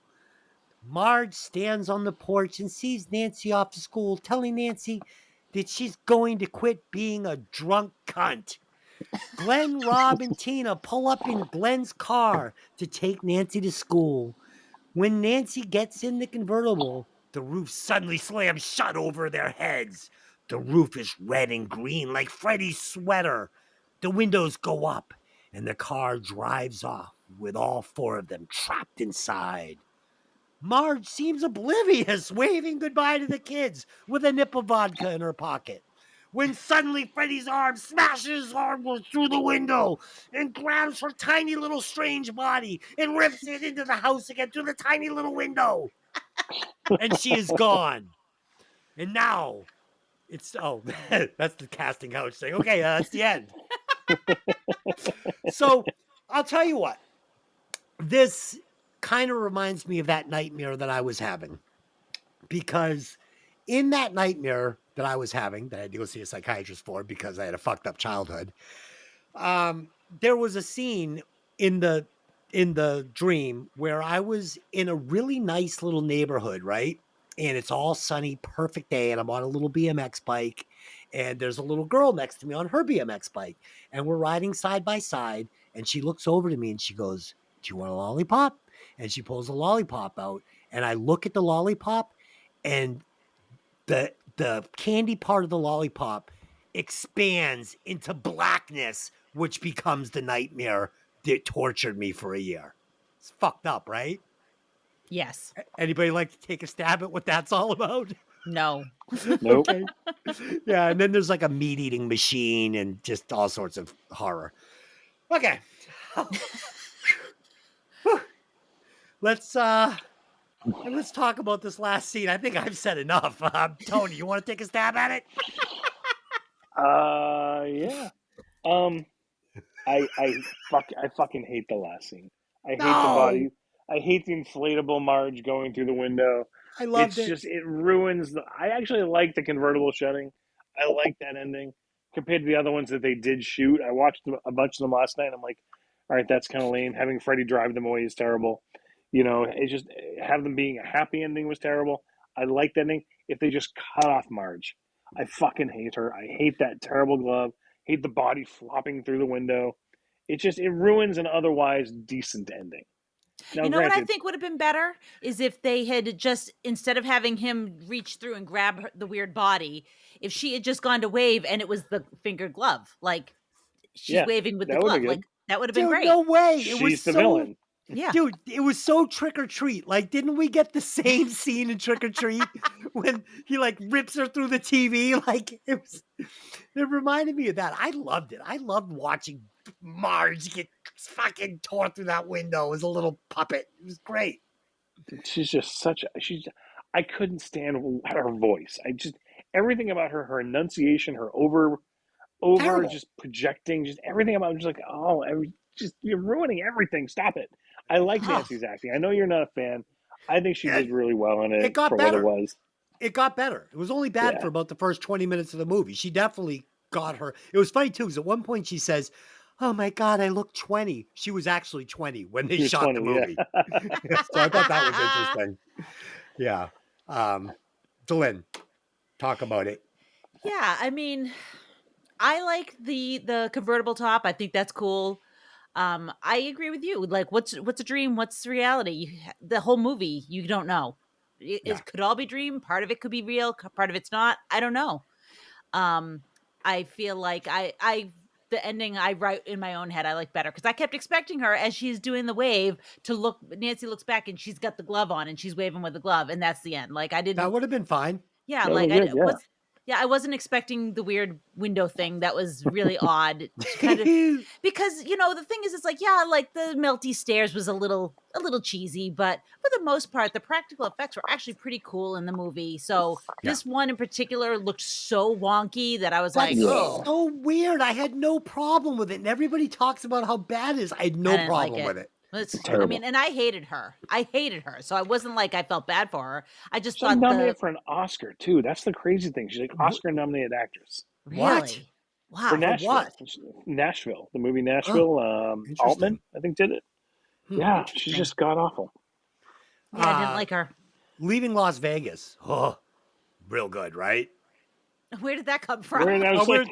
Speaker 1: Marge stands on the porch and sees Nancy off to school, telling Nancy that she's going to quit being a drunk cunt. Glenn, Rob, and Tina pull up in Glenn's car to take Nancy to school. When Nancy gets in the convertible, the roof suddenly slams shut over their heads. The roof is red and green like Freddy's sweater. The windows go up, and the car drives off with all four of them trapped inside. Marge seems oblivious, waving goodbye to the kids with a nip of vodka in her pocket. When suddenly Freddy's arm smashes hardwood through the window and grabs her tiny little strange body and rips it into the house again through the tiny little window. And she is gone. And now it's, that's the casting couch thing. Okay, that's the end. So I'll tell you what, this kind of reminds me of that nightmare that I was having, because in that nightmare that I was having, that I had to go see a psychiatrist for because I had a fucked up childhood, there was a scene in the dream where I was in a really nice little neighborhood, right? And it's all sunny, perfect day, and I'm on a little BMX bike, and there's a little girl next to me on her BMX bike, and we're riding side by side, and she looks over to me and she goes, "Do you want a lollipop?" And she pulls a lollipop out, and I look at the lollipop, and the candy part of the lollipop expands into blackness, which becomes the nightmare that tortured me for a year. It's fucked up, right?
Speaker 3: Yes.
Speaker 1: Anybody like to take a stab at what that's all about?
Speaker 3: No.
Speaker 2: Nope.
Speaker 1: Okay. Yeah, and then there's like a meat eating machine and just all sorts of horror. Okay. Let's talk about this last scene. I think I've said enough. Tony, you want to take a stab at it?
Speaker 2: Yeah. I fucking hate the last scene. I hate the
Speaker 1: No.
Speaker 2: body. I hate the inflatable Marge going through the window.
Speaker 1: I loved
Speaker 2: It's
Speaker 1: it.
Speaker 2: just, it ruins the. I actually like the convertible shutting. I like that ending compared to the other ones that they did shoot. I watched a bunch of them last night. And I'm like, all right, that's kind of lame. Having Freddy drive them away is terrible. You know, it's just, have them being a happy ending was terrible. I like that ending. If they just cut off Marge, I fucking hate her. I hate that terrible glove. Hate the body flopping through the window. It ruins an otherwise decent ending. Now,
Speaker 3: You know
Speaker 2: granted,
Speaker 3: what I think would have been better is if they had just, instead of having him reach through and grab the weird body, if she had just gone to wave and it was the finger glove, like she's waving with the
Speaker 2: that would be
Speaker 3: glove,
Speaker 2: good.
Speaker 3: like that would have been
Speaker 1: Dude,
Speaker 3: great.
Speaker 1: no way. It
Speaker 2: She's
Speaker 1: was
Speaker 2: the
Speaker 1: so
Speaker 2: villain.
Speaker 3: Yeah.
Speaker 1: Dude, it was so Trick or Treat. Like, didn't we get the same scene in Trick or Treat when he like rips her through the TV? Like, it reminded me of that. I loved it. I loved watching Marge get fucking tore through that window as a little puppet. It was great.
Speaker 2: She's just I couldn't stand her voice. Everything about her enunciation, her over
Speaker 1: Terrible.
Speaker 2: just projecting, just everything about it, just like, you're ruining everything. Stop it. I like Nancy's acting. I know you're not a fan. I think she did really well in it.
Speaker 1: It got
Speaker 2: for
Speaker 1: better.
Speaker 2: what it was.
Speaker 1: It got better. It was only bad for about the first 20 minutes of the movie. She definitely got her. It was funny too, because at one point she says, oh my God, I look 20. She was actually 20 when they
Speaker 2: She was
Speaker 1: shot
Speaker 2: 20,
Speaker 1: the
Speaker 2: yeah.
Speaker 1: movie. So I thought that was interesting. Yeah. Delin, talk about it.
Speaker 3: Yeah, I mean, I like the convertible top. I think that's cool. I agree with you. Like, what's a dream? What's reality? The whole movie, you don't know. It,
Speaker 1: Yeah.
Speaker 3: it could all be dream. Part of it could be real. Part of it's not. I don't know. Um, I feel like the ending I write in my own head I like better because I kept expecting her as she's doing the wave to look. Nancy looks back and she's got the glove on and she's waving with the glove, and that's the end. Like I
Speaker 1: That
Speaker 3: didn't.
Speaker 1: would have been fine.
Speaker 3: Yeah,
Speaker 2: That
Speaker 3: like
Speaker 2: was good, yeah.
Speaker 3: was. Yeah, I wasn't expecting the weird window thing. That was really odd. Kind of because the thing is, it's like like the melty stairs was a little cheesy, but for the most part, the practical effects were actually pretty cool in the movie. So
Speaker 1: Yeah.
Speaker 3: this one in particular looked so wonky that I was
Speaker 1: That's
Speaker 3: like, oh,
Speaker 1: so weird. I had no problem with it. And everybody talks about how bad it is. I had
Speaker 3: I
Speaker 1: no
Speaker 3: didn't
Speaker 1: problem
Speaker 3: like it.
Speaker 1: with it.
Speaker 3: I
Speaker 2: Terrible.
Speaker 3: mean, and I hated her. So I wasn't like I felt bad for her. I just
Speaker 2: She's
Speaker 3: thought
Speaker 2: nominated for an Oscar too. That's the crazy thing. She's like Oscar-nominated actress
Speaker 3: really, wow,
Speaker 2: for Nashville.
Speaker 1: what?
Speaker 2: Nashville, the movie Nashville.
Speaker 1: Interesting.
Speaker 2: Altman, I think, did it. Yeah, she's
Speaker 3: Interesting.
Speaker 2: just god awful.
Speaker 3: Yeah, I didn't like her.
Speaker 1: Leaving Las Vegas. Oh, real good, right?
Speaker 3: Where did that come from?
Speaker 2: Where I was like,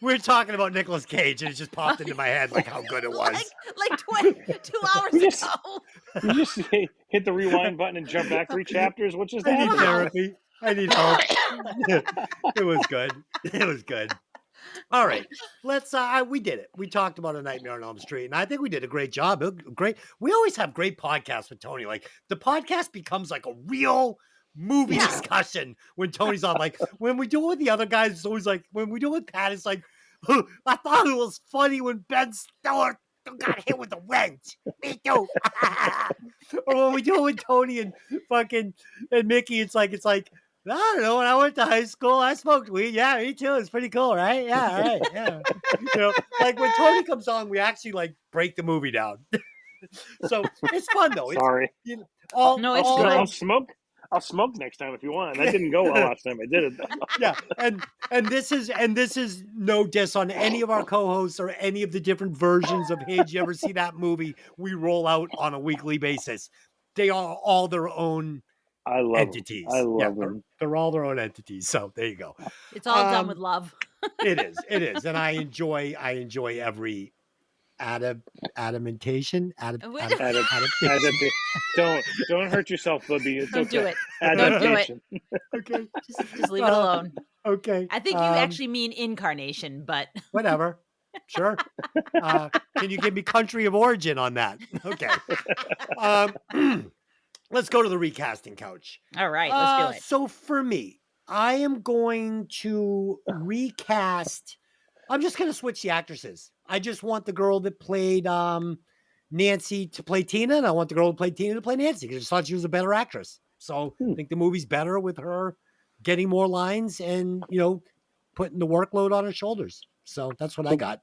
Speaker 1: we're talking about Nicolas Cage, and it just popped into my head like how good it was.
Speaker 3: like 22 hours
Speaker 2: Yes.
Speaker 3: ago.
Speaker 2: you just hit the rewind button and jump back 3 chapters. What just
Speaker 1: I need
Speaker 2: happened?
Speaker 1: therapy. I need help. It was good. It was good. All right, let's. We did it. We talked about A Nightmare on Elm Street, and I think we did a great job. Great. We always have great podcasts with Tony. Like the podcast becomes like a real movie discussion when Tony's on. Like when we do it with the other guys, it's always like when we do it with Pat, it's like, oh, I thought it was funny when Ben Stiller got hit with a wrench. Me too. Or when we do it with Tony and Mikki, it's like. I don't know. When I went to high school, I smoked weed. Yeah, me too. It's pretty cool, right? Yeah, all right. Yeah. Like when Tony comes on, we actually like break the movie down. So it's fun though.
Speaker 2: Sorry.
Speaker 3: No, it's
Speaker 2: I'll
Speaker 3: good.
Speaker 2: smoke. I'll smoke next time if you want. That didn't go well last time I did it.
Speaker 1: Yeah, and this is no diss on any of our co-hosts or any of the different versions of Hinge. You ever see that movie we roll out on a weekly basis? They are all their own
Speaker 2: I love
Speaker 1: entities.
Speaker 2: them. I love them.
Speaker 1: They're all their own entities. So there you go.
Speaker 3: It's all done with love.
Speaker 1: It is, and I enjoy every adaptation.
Speaker 2: Don't hurt yourself, Libby. It's
Speaker 3: Don't
Speaker 2: okay.
Speaker 3: do it. Don't do it.
Speaker 2: Adaptation.
Speaker 1: Okay,
Speaker 3: Just leave it alone.
Speaker 1: okay.
Speaker 3: I think you actually mean incarnation, but
Speaker 1: Whatever. Sure. Can you give me country of origin on that? Okay. Let's go to the recasting couch.
Speaker 3: all right, let's do it.
Speaker 1: So for me, I am going to recast. I'm just going to switch the actresses. I just want the girl that played Nancy to play Tina, and I want the girl who played Tina to play Nancy because I just thought she was a better actress. So I think the movie's better with her getting more lines and putting the workload on her shoulders. So that's what I got.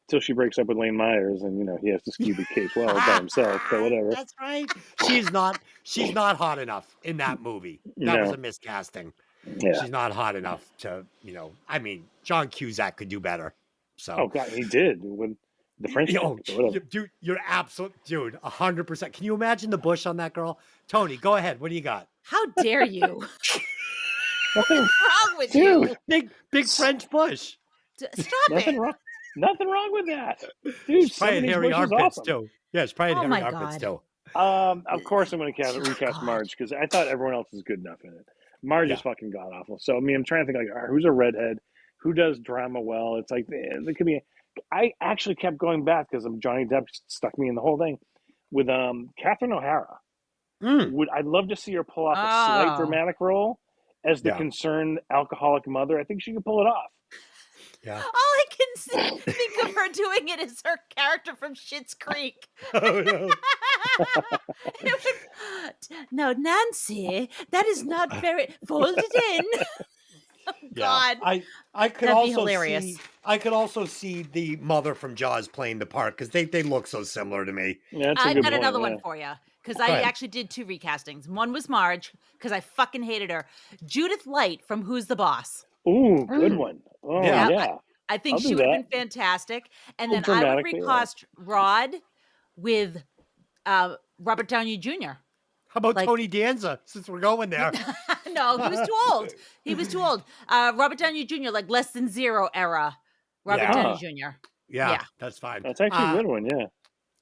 Speaker 2: Until she breaks up with Lane Myers, and he has to skew the case well by himself. So whatever.
Speaker 1: That's right. She's not hot enough in that movie. That was a miscasting.
Speaker 2: Yeah.
Speaker 1: She's not hot enough to, I mean, John Cusack could do better. So
Speaker 2: Oh God, he did with the French.
Speaker 1: dude, you're absolute 100%. Can you imagine the bush on that girl? Tony, go ahead. What do you got?
Speaker 3: How dare you? What's
Speaker 2: Nothing,
Speaker 3: wrong with
Speaker 2: dude.
Speaker 3: you?
Speaker 1: Big French bush.
Speaker 3: Stop
Speaker 2: nothing
Speaker 3: it.
Speaker 2: wrong. Nothing wrong with that, dude.
Speaker 1: Probably
Speaker 2: Somebody's
Speaker 1: hairy
Speaker 2: bush is
Speaker 1: armpits
Speaker 2: awesome.
Speaker 1: too. Yeah, it's probably
Speaker 3: Oh
Speaker 1: hairy
Speaker 3: my
Speaker 1: armpits
Speaker 3: God.
Speaker 1: too.
Speaker 2: Of course, I'm going to recast
Speaker 3: God.
Speaker 2: Marge because I thought everyone else is good enough in it. Marge is
Speaker 1: Yeah.
Speaker 2: fucking god awful. So I mean, I'm trying to think like, all right, who's a redhead? Who does drama well? It's like there could be. I actually kept going back because Johnny Depp stuck me in the whole thing with Catherine O'Hara. I'd love to see her pull off a slight
Speaker 3: Oh.
Speaker 2: dramatic role as the
Speaker 1: Yeah.
Speaker 2: concerned alcoholic mother. I think she could pull it off.
Speaker 1: Yeah.
Speaker 3: All I can think of her doing it is her character from Schitt's Creek.
Speaker 1: Oh, no.
Speaker 3: No, Nancy, that is not very folded in. Oh, God.
Speaker 1: I could
Speaker 3: That'd be
Speaker 1: also
Speaker 3: hilarious.
Speaker 1: see. I could also see the mother from Jaws playing the part because they look so similar to me.
Speaker 2: Yeah, that's a
Speaker 3: I've
Speaker 2: good
Speaker 3: got
Speaker 2: point,
Speaker 3: another
Speaker 2: yeah.
Speaker 3: one for you because
Speaker 1: Go
Speaker 3: I
Speaker 1: ahead.
Speaker 3: actually did 2 recastings. One was Marge because I fucking hated her. Judith Light from Who's the Boss.
Speaker 2: Ooh, good one. Oh
Speaker 1: Yeah.
Speaker 2: yeah.
Speaker 3: I think
Speaker 2: I'll
Speaker 3: she
Speaker 2: do
Speaker 3: would have
Speaker 2: that.
Speaker 3: been fantastic. And
Speaker 2: Well,
Speaker 3: then I would
Speaker 2: dramatically, yeah.
Speaker 3: recast Rod with Robert Downey Jr.
Speaker 1: How about
Speaker 3: Like-
Speaker 1: Tony Danza, since we're going there?
Speaker 3: No, he was too old. He was too old. Robert Downey Jr., like Less Than Zero era. Robert
Speaker 1: Yeah.
Speaker 3: Downey Jr.
Speaker 1: Yeah,
Speaker 3: Yeah.
Speaker 1: that's fine.
Speaker 2: That's actually a good one, yeah.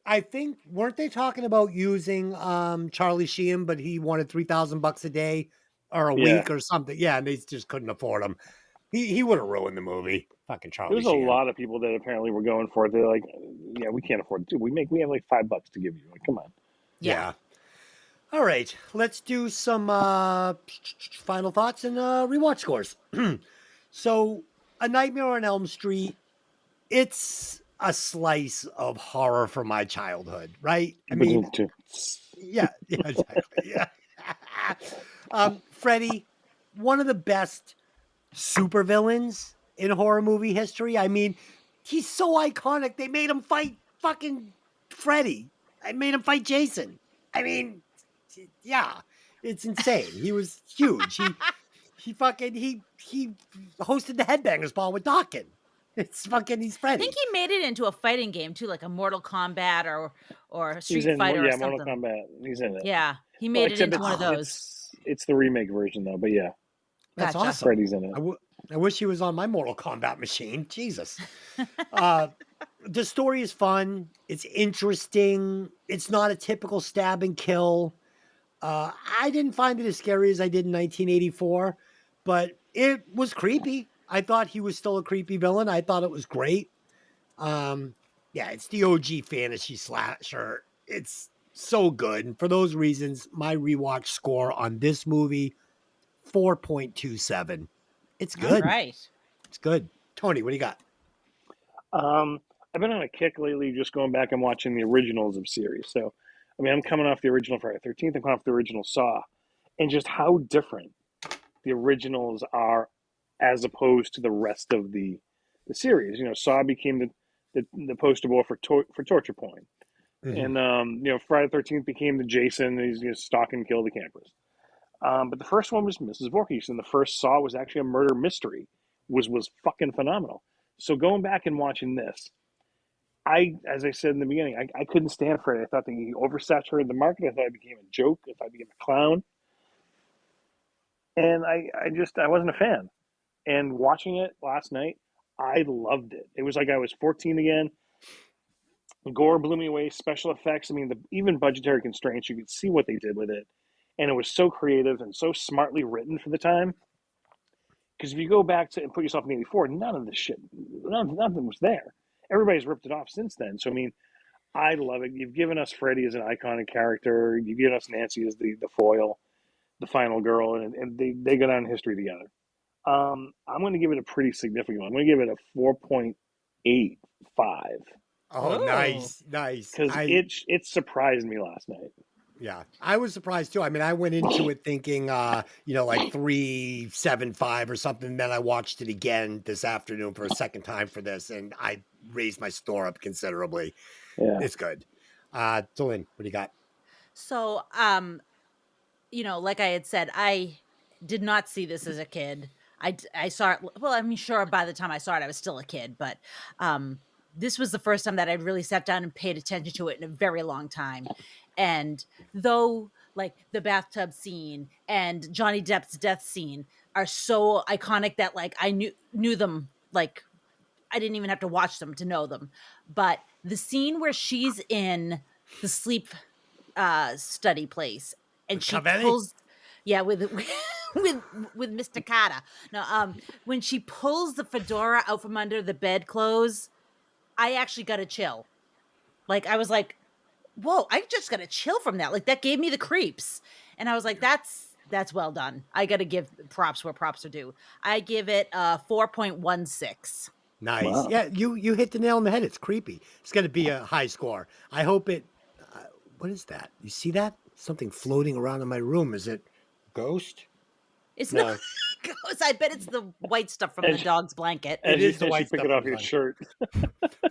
Speaker 1: I think, weren't they talking about using Charlie Sheen, but he wanted $3,000 a day or a
Speaker 2: Yeah.
Speaker 1: week or something? Yeah, and they just couldn't afford him. He would have ruined the movie. Fucking Charlie
Speaker 2: There's a
Speaker 1: Sheen.
Speaker 2: lot of people that apparently were going for it. They're like, yeah, we can't afford it. Dude, we have like $5 to give you. Like, come on.
Speaker 1: Yeah. All right, let's do some final thoughts and rewatch scores. So, A Nightmare on Elm Street, it's a slice of horror from my childhood, right? I mean, yeah, exactly. Yeah. Freddy, one of the best supervillains in horror movie history. I mean, he's so iconic. They made him fight fucking Freddy. I made him fight Jason. I mean, yeah, it's insane. He was huge. He hosted the Headbangers Ball with Dawkins. It's fucking, he's
Speaker 3: I
Speaker 1: Freddy.
Speaker 3: think he made it into a fighting game too, like a Mortal Kombat or Street
Speaker 2: He's in,
Speaker 3: Fighter or
Speaker 2: yeah,
Speaker 3: something.
Speaker 2: Mortal Kombat. He's in it.
Speaker 3: Yeah, he made it into one of those.
Speaker 2: It's the remake version though, but yeah,
Speaker 1: That's
Speaker 3: Gotcha.
Speaker 1: awesome.
Speaker 2: Freddy's in it.
Speaker 1: I wish he was on my Mortal Kombat machine. Jesus. The story is fun. It's interesting. It's not a typical stab and kill. I didn't find it as scary as I did in 1984, but it was creepy. I thought he was still a creepy villain. I thought it was great. Yeah, it's the OG fantasy slasher. It's so good. And for those reasons, my rewatch score on this movie, 4.27. It's good.
Speaker 3: All right.
Speaker 1: It's good. Tony, what do you got?
Speaker 2: I've been on a kick lately, just going back and watching the originals of series. So, I mean, I'm coming off the original Friday the 13th. I'm coming off the original Saw, and just how different the originals are as opposed to the rest of the series. You know, Saw became the poster boy for torture porn, and you know, Friday the 13th became the Jason. And he's going to stalk and kill the campers. But the first one was Mrs. Voorhees, and the first Saw was actually a murder mystery. Was fucking phenomenal. So going back and watching this, as I said in the beginning, I couldn't stand Freddy. I thought that he oversaturated the market. I thought he became a joke. I thought he became a clown. And I wasn't a fan. And watching it last night, I loved it. It was like I was 14 again. Gore blew me away. Special effects. I mean, even budgetary constraints, you could see what they did with it. And it was so creative and so smartly written for the time. Because if you go back to and put yourself in 84, none of them was there. Everybody's ripped it off since then. So, I mean, I love it. You've given us Freddy as an iconic character. You've given us Nancy as the foil, the final girl, and they go down in history together. I'm going to give it a pretty significant one. I'm going to give it a 4.85.
Speaker 1: Oh,
Speaker 3: Ooh.
Speaker 1: nice.
Speaker 2: Because it surprised me last night.
Speaker 1: Yeah, I was surprised too. I mean, I went into it thinking, like 3.75 or something. Then I watched it again this afternoon for a second time for this, and I raised my score up considerably.
Speaker 2: Yeah,
Speaker 1: it's good. Dylan, what do you got?
Speaker 3: So, like I had said, I did not see this as a kid. I saw it. Well, I mean, sure, by the time I saw it, I was still a kid, but this was the first time that I really sat down and paid attention to it in a very long time. And though, like, the bathtub scene and Johnny Depp's death scene are so iconic that, like, I knew them, like, I didn't even have to watch them to know them. But the scene where she's in the sleep study place and she pulls, with Mr. Carter. Now, when she pulls the fedora out from under the bedclothes, I actually got a chill. Like, I was like, whoa, I just got a chill from that. Like, that gave me the creeps. And I was like, that's well done. I got to give props where props are due. I give it 4.16.
Speaker 1: Nice.
Speaker 2: Wow.
Speaker 1: Yeah, you hit the nail on the head. It's creepy. It's going to be a high score. I hope it, what is that? You see that? Something floating around in my room. Is it ghost?
Speaker 3: It's not ghost. I bet it's the white stuff from the dog's blanket.
Speaker 1: It is the white
Speaker 2: pick
Speaker 1: stuff
Speaker 2: it off
Speaker 1: from
Speaker 2: your
Speaker 1: the
Speaker 2: shirt.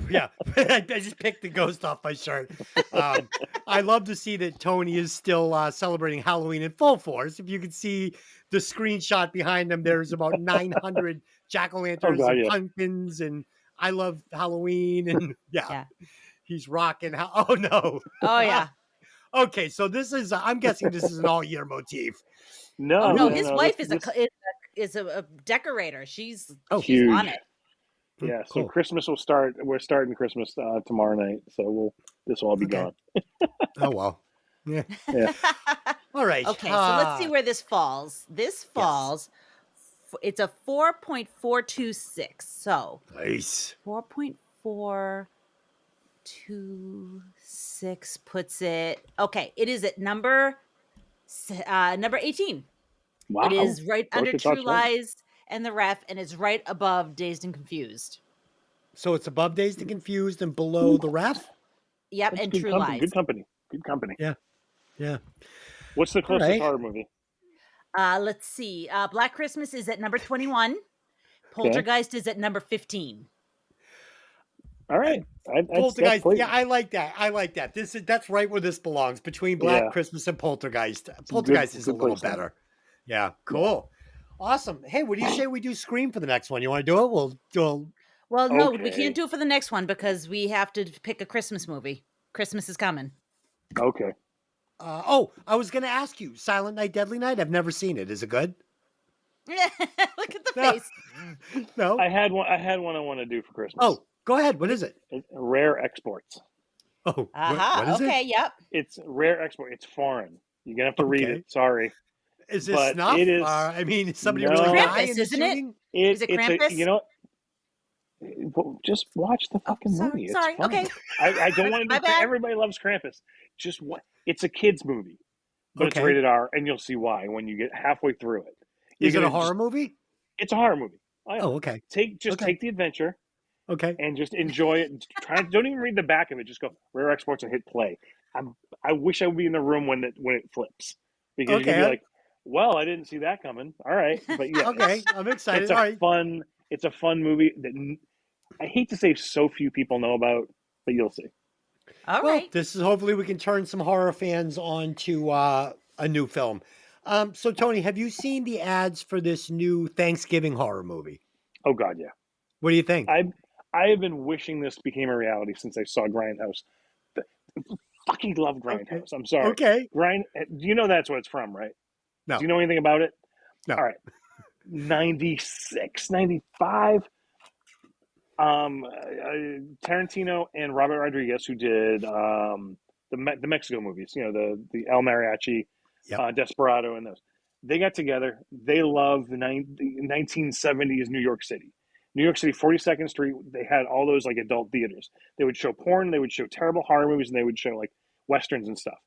Speaker 1: Yeah, I just picked the ghost off my shirt. I love to see that Tony is still celebrating Halloween in full force. If you can see the screenshot behind him, there's about 900 jack-o'-lanterns
Speaker 2: God,
Speaker 1: and
Speaker 2: yeah.
Speaker 1: pumpkins, and I love Halloween, and
Speaker 3: Yeah.
Speaker 1: he's rocking. Oh no!
Speaker 3: Oh yeah.
Speaker 1: Okay, so this is. I'm guessing this is an all-year motif.
Speaker 3: Oh
Speaker 2: No,
Speaker 3: no,
Speaker 2: no,
Speaker 3: his
Speaker 2: no.
Speaker 3: wife
Speaker 2: This
Speaker 3: is a decorator. She's
Speaker 1: Oh,
Speaker 3: she's
Speaker 2: huge.
Speaker 3: on it.
Speaker 2: Yeah, so
Speaker 1: Cool.
Speaker 2: Christmas will start. We're starting Christmas tomorrow night, so this will all be
Speaker 1: Okay.
Speaker 2: gone.
Speaker 1: Oh well. Yeah.
Speaker 2: Yeah.
Speaker 1: All right.
Speaker 3: Okay, so let's see where this falls. This falls. It's a 4.426. So
Speaker 1: Nice.
Speaker 3: 4.426 puts it. Okay, it is at number 18.
Speaker 2: Wow.
Speaker 3: It is right
Speaker 2: Worth
Speaker 3: under
Speaker 2: the top
Speaker 3: True
Speaker 2: 20.
Speaker 3: Lies and The Ref, and it's right above Dazed and Confused.
Speaker 1: So it's above Dazed and Confused and below the Ref.
Speaker 3: Yep,
Speaker 2: That's
Speaker 3: and
Speaker 2: good
Speaker 3: True
Speaker 2: company.
Speaker 3: Lies.
Speaker 2: Good company. Good company.
Speaker 1: Yeah. Yeah.
Speaker 2: What's the closest
Speaker 1: right.
Speaker 2: horror movie?
Speaker 3: Let's see. Black Christmas is at number 21. Poltergeist is at number 15.
Speaker 2: All right.
Speaker 1: Poltergeist. Yeah, I like that. I like that. That's right where this belongs, between Black
Speaker 2: Yeah.
Speaker 1: Christmas and Poltergeist.
Speaker 2: It's
Speaker 1: Poltergeist is a
Speaker 2: good
Speaker 1: little
Speaker 2: placement.
Speaker 1: better. Yeah. Cool. Awesome. Hey, what do you say we do Scream for the next one? You want to do it? We'll do.
Speaker 3: Well, no, we
Speaker 2: Okay.
Speaker 3: can't do it for the next one because we have to pick a Christmas movie. Christmas is coming.
Speaker 2: Okay.
Speaker 1: I was going to ask you, Silent Night, Deadly Night. I've never seen it. Is it good?
Speaker 3: Look at the face.
Speaker 1: No.
Speaker 2: I had one I want to do for Christmas.
Speaker 1: Oh, go ahead. What is it?
Speaker 2: Rare exports.
Speaker 1: Oh,
Speaker 3: Aha.
Speaker 1: what is
Speaker 3: Okay.
Speaker 1: it?
Speaker 3: Yep.
Speaker 2: It's rare export. It's foreign. You're gonna have to read
Speaker 1: Okay.
Speaker 2: it. Sorry.
Speaker 1: Is this
Speaker 2: But
Speaker 1: snuff?
Speaker 2: it is-
Speaker 1: I mean, is somebody
Speaker 2: No.
Speaker 1: really
Speaker 3: Krampus,
Speaker 1: die in the
Speaker 3: isn't it?
Speaker 1: shooting?
Speaker 3: Is it
Speaker 2: It's
Speaker 3: Krampus?
Speaker 2: you know. Well, just watch the fucking movie. It's
Speaker 3: sorry.
Speaker 2: fun.
Speaker 3: Okay.
Speaker 2: I don't want to
Speaker 3: My
Speaker 2: do.
Speaker 3: bad.
Speaker 2: Everybody loves Krampus. Just what? It's a kids movie, but it's
Speaker 1: Okay.
Speaker 2: rated R, and you'll see why when you get halfway through it. You're
Speaker 1: Is it a
Speaker 2: gonna
Speaker 1: horror
Speaker 2: just-
Speaker 1: movie?
Speaker 2: It's a horror movie. Oh, yeah.
Speaker 1: Oh, okay.
Speaker 2: Take
Speaker 1: Okay.
Speaker 2: the adventure
Speaker 1: Okay.
Speaker 2: and just enjoy it. Don't even read the back of it. Just go rare exports and hit play. I wish I would be in the room when it flips, because you're gonna
Speaker 1: Okay.
Speaker 2: be like, well, I didn't see that coming. All right, but yeah,
Speaker 1: Okay. I'm excited.
Speaker 2: it's
Speaker 1: All
Speaker 2: a
Speaker 1: right.
Speaker 2: fun. It's a fun movie that I hate to say so few people know about, but you'll see.
Speaker 3: All
Speaker 1: Well,
Speaker 3: right.
Speaker 1: this is hopefully we can turn some horror fans on to a new film. So Tony, have you seen the ads for this new Thanksgiving horror movie?
Speaker 2: Oh God, yeah.
Speaker 1: What do you think?
Speaker 2: I have been wishing this became a reality since I saw Grindhouse. Fucking love Grindhouse. I'm sorry.
Speaker 1: Okay.
Speaker 2: Do you know that's what it's from, right?
Speaker 1: No.
Speaker 2: Do you know anything about it?
Speaker 1: No.
Speaker 2: All right. 96, 95. Tarantino and Robert Rodriguez, who did the Mexico movies, the El Mariachi,
Speaker 1: Yep.
Speaker 2: Desperado, and those. They got together. They love the 1970s New York City. New York City, 42nd Street. They had all those like adult theaters. They would show porn. They would show terrible horror movies, and they would show like westerns and stuff.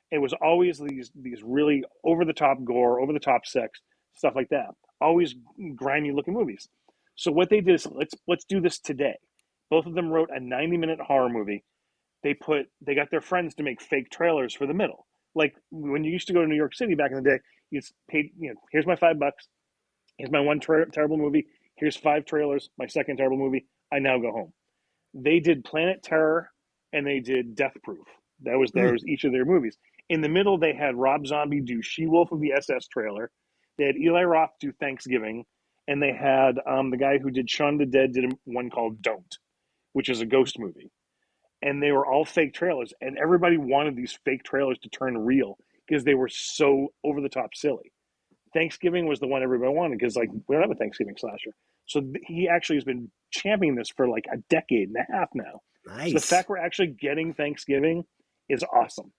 Speaker 2: It was always these really over the top gore, over the top sex, stuff like that. Always grimy looking movies. So what they did is let's do this today. Both of them wrote a 90-minute horror movie. They got their friends to make fake trailers for the middle. Like when you used to go to New York City back in the day, you paid, here's my $5. Here's my one terrible movie. Here's 5 trailers. My second terrible movie. I now go home. They did Planet Terror and they did Death Proof. That was each of their movies. In the middle, they had Rob Zombie do She-Wolf of the SS trailer. They had Eli Roth do Thanksgiving. And they had the guy who did Shaun of the Dead did one called Don't, which is a ghost movie. And they were all fake trailers. And everybody wanted these fake trailers to turn real because they were so over-the-top silly. Thanksgiving was the one everybody wanted because, like, we don't have a Thanksgiving slasher. So he actually has been championing this for like a decade and a half now.
Speaker 1: Nice.
Speaker 2: So the fact we're actually getting Thanksgiving is awesome.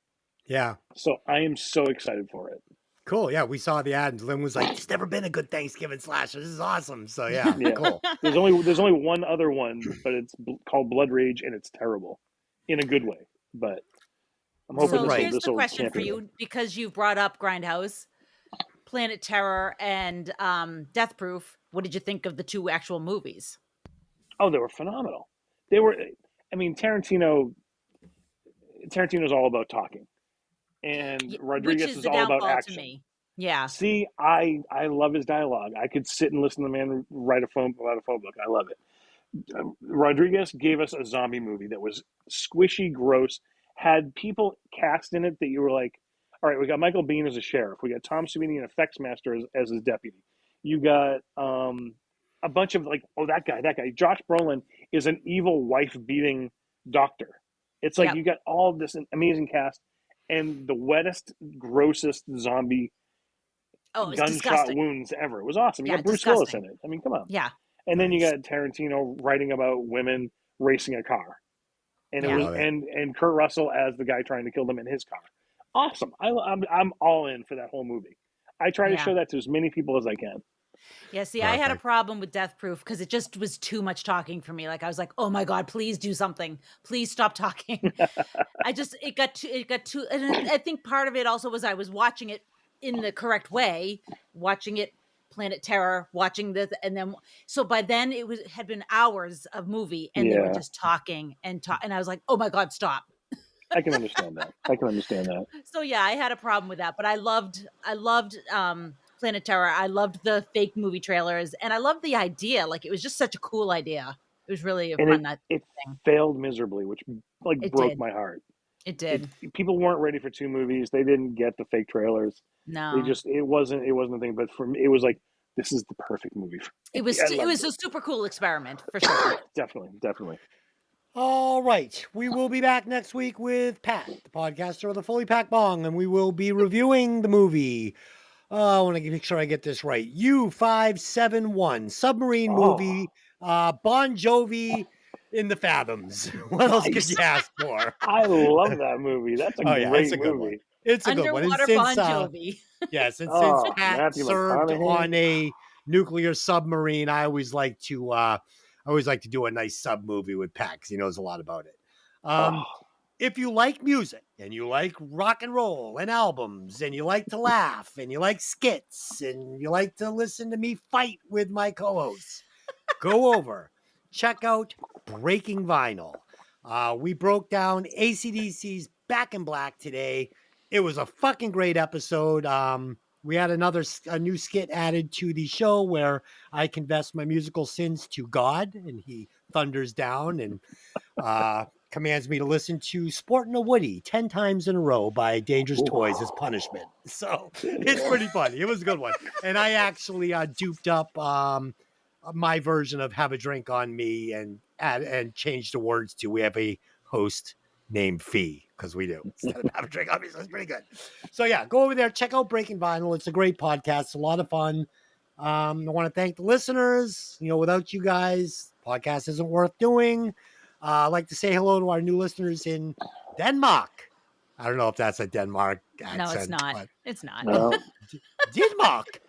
Speaker 1: Yeah.
Speaker 2: So I am so excited for it.
Speaker 1: Cool. Yeah, we saw the ad, and Lynn was like, "It's never been a good Thanksgiving slasher. This is awesome." So yeah. Cool.
Speaker 2: There's only one other one, but it's called Blood Rage, and it's terrible, in a good way. But I'm hoping
Speaker 3: So here's
Speaker 2: this
Speaker 3: the
Speaker 2: will
Speaker 3: question for
Speaker 2: champion
Speaker 3: you, because you've brought up Grindhouse, Planet Terror, and Death Proof. What did you think of the 2 actual movies?
Speaker 2: Oh, they were phenomenal. They were. I mean, Tarantino's all about talking, and Rodriguez
Speaker 3: Which is
Speaker 2: is
Speaker 3: the
Speaker 2: all about
Speaker 3: downfall
Speaker 2: action.
Speaker 3: to me. Yeah.
Speaker 2: See, I love his dialogue. I could sit and listen to the man write a phone book. I love it. Rodriguez gave us a zombie movie that was squishy, gross, had people cast in it that you were like, all right, we got Michael Biehn as a sheriff. We got Tom Savini, an effects master, as his deputy. You got a bunch of like, oh, that guy. Josh Brolin is an evil wife beating doctor. It's like
Speaker 3: Yep.
Speaker 2: you got all this amazing cast and the wettest, grossest zombie
Speaker 3: Oh, it's
Speaker 2: gunshot
Speaker 3: disgusting.
Speaker 2: wounds ever. It was awesome. You
Speaker 3: Yeah,
Speaker 2: got Bruce Willis
Speaker 3: disgusting.
Speaker 2: in it. I mean, come on.
Speaker 3: Yeah.
Speaker 2: And then you
Speaker 1: Nice.
Speaker 2: got Tarantino writing about women racing a car, and it
Speaker 3: Yeah.
Speaker 2: was
Speaker 1: Love it.
Speaker 2: and Kurt Russell as the guy trying to kill them in his car. Awesome. I'm all in for that whole movie. I try to
Speaker 3: Yeah.
Speaker 2: show that to as many people as I can.
Speaker 3: Yeah, see, I had a
Speaker 1: Perfect.
Speaker 3: problem with Death Proof because it just was too much talking for me. Like I was like, "Oh my god, please do something. Please stop talking." it got too and I think part of it also was I was watching it in the correct way, watching it Planet Terror, watching this and then so by then it had been hours of movie and they were
Speaker 2: Yeah.
Speaker 3: just talking and I was like, "Oh my god, stop."
Speaker 2: I can understand that.
Speaker 3: So yeah, I had a problem with that, but I loved Planet Terror. I loved the fake movie trailers and I loved the idea. Like it was just such a cool idea. It was really a
Speaker 2: And
Speaker 3: fun
Speaker 2: it
Speaker 3: thing.
Speaker 2: failed miserably, which like
Speaker 3: It
Speaker 2: broke
Speaker 3: did.
Speaker 2: my heart.
Speaker 3: It did.
Speaker 2: People weren't ready for 2 movies. They didn't get the fake trailers.
Speaker 3: No.
Speaker 2: It wasn't a thing. But for me, it was like, this is the perfect movie for me.
Speaker 3: It was
Speaker 2: I
Speaker 3: it
Speaker 2: loved
Speaker 3: was a super cool experiment for sure.
Speaker 2: Definitely.
Speaker 1: All right. We will be back next week with Pat, the podcaster of the Fully Packed Bong, and we will be reviewing the movie. I want to make sure I get this right. U-571, submarine movie, Bon Jovi in the Fathoms. What else could you ask for?
Speaker 2: I love that movie. That's a
Speaker 1: it's
Speaker 2: great
Speaker 1: a good one.
Speaker 2: movie.
Speaker 1: It's a good one. And
Speaker 3: Underwater
Speaker 1: since,
Speaker 3: Bon Jovi.
Speaker 1: yes, and since
Speaker 2: Oh,
Speaker 1: Pat
Speaker 2: Matthew
Speaker 1: served
Speaker 2: McConaughey.
Speaker 1: on a nuclear submarine, I always like to do a nice sub movie with Pat because he knows a lot about it. If you like music and you like rock and roll and albums and you like to laugh and you like skits and you like to listen to me fight with my co-hosts, go over, check out Breaking Vinyl. We broke down AC/DC's Back in Black today. It was a fucking great episode. We had a new skit added to the show where I confess my musical sins to God and he thunders down and commands me to listen to Sportin' a Woody 10 times in a row by Dangerous Toys as punishment. So it's pretty funny. It was a good one. And I actually duped up my version of Have a Drink on Me and changed the words to we have a host named Fee because we do instead of Have a Drink on Me. So it's pretty good. So yeah, go over there, check out Breaking Vinyl. It's a great podcast. It's a lot of fun. I want to thank the listeners. Without you guys, podcast isn't worth doing. I'd like to say hello to our new listeners in Denmark. I don't know if that's a Denmark accent.
Speaker 3: No, it's not.
Speaker 1: But
Speaker 3: It's not.
Speaker 2: No.
Speaker 1: Denmark.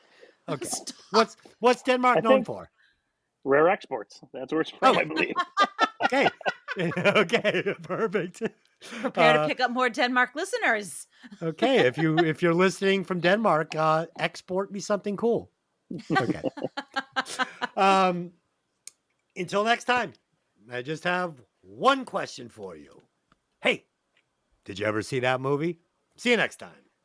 Speaker 1: Okay.
Speaker 3: Stop.
Speaker 1: What's Denmark known for?
Speaker 2: Rare exports. That's where it's from, I believe.
Speaker 1: Okay. Okay. Perfect.
Speaker 3: Prepare to pick up more Denmark listeners.
Speaker 1: Okay. If you're listening from Denmark, export me something cool. Okay. Until next time, I just have one question for you. Hey, did you ever see that movie? See you next time.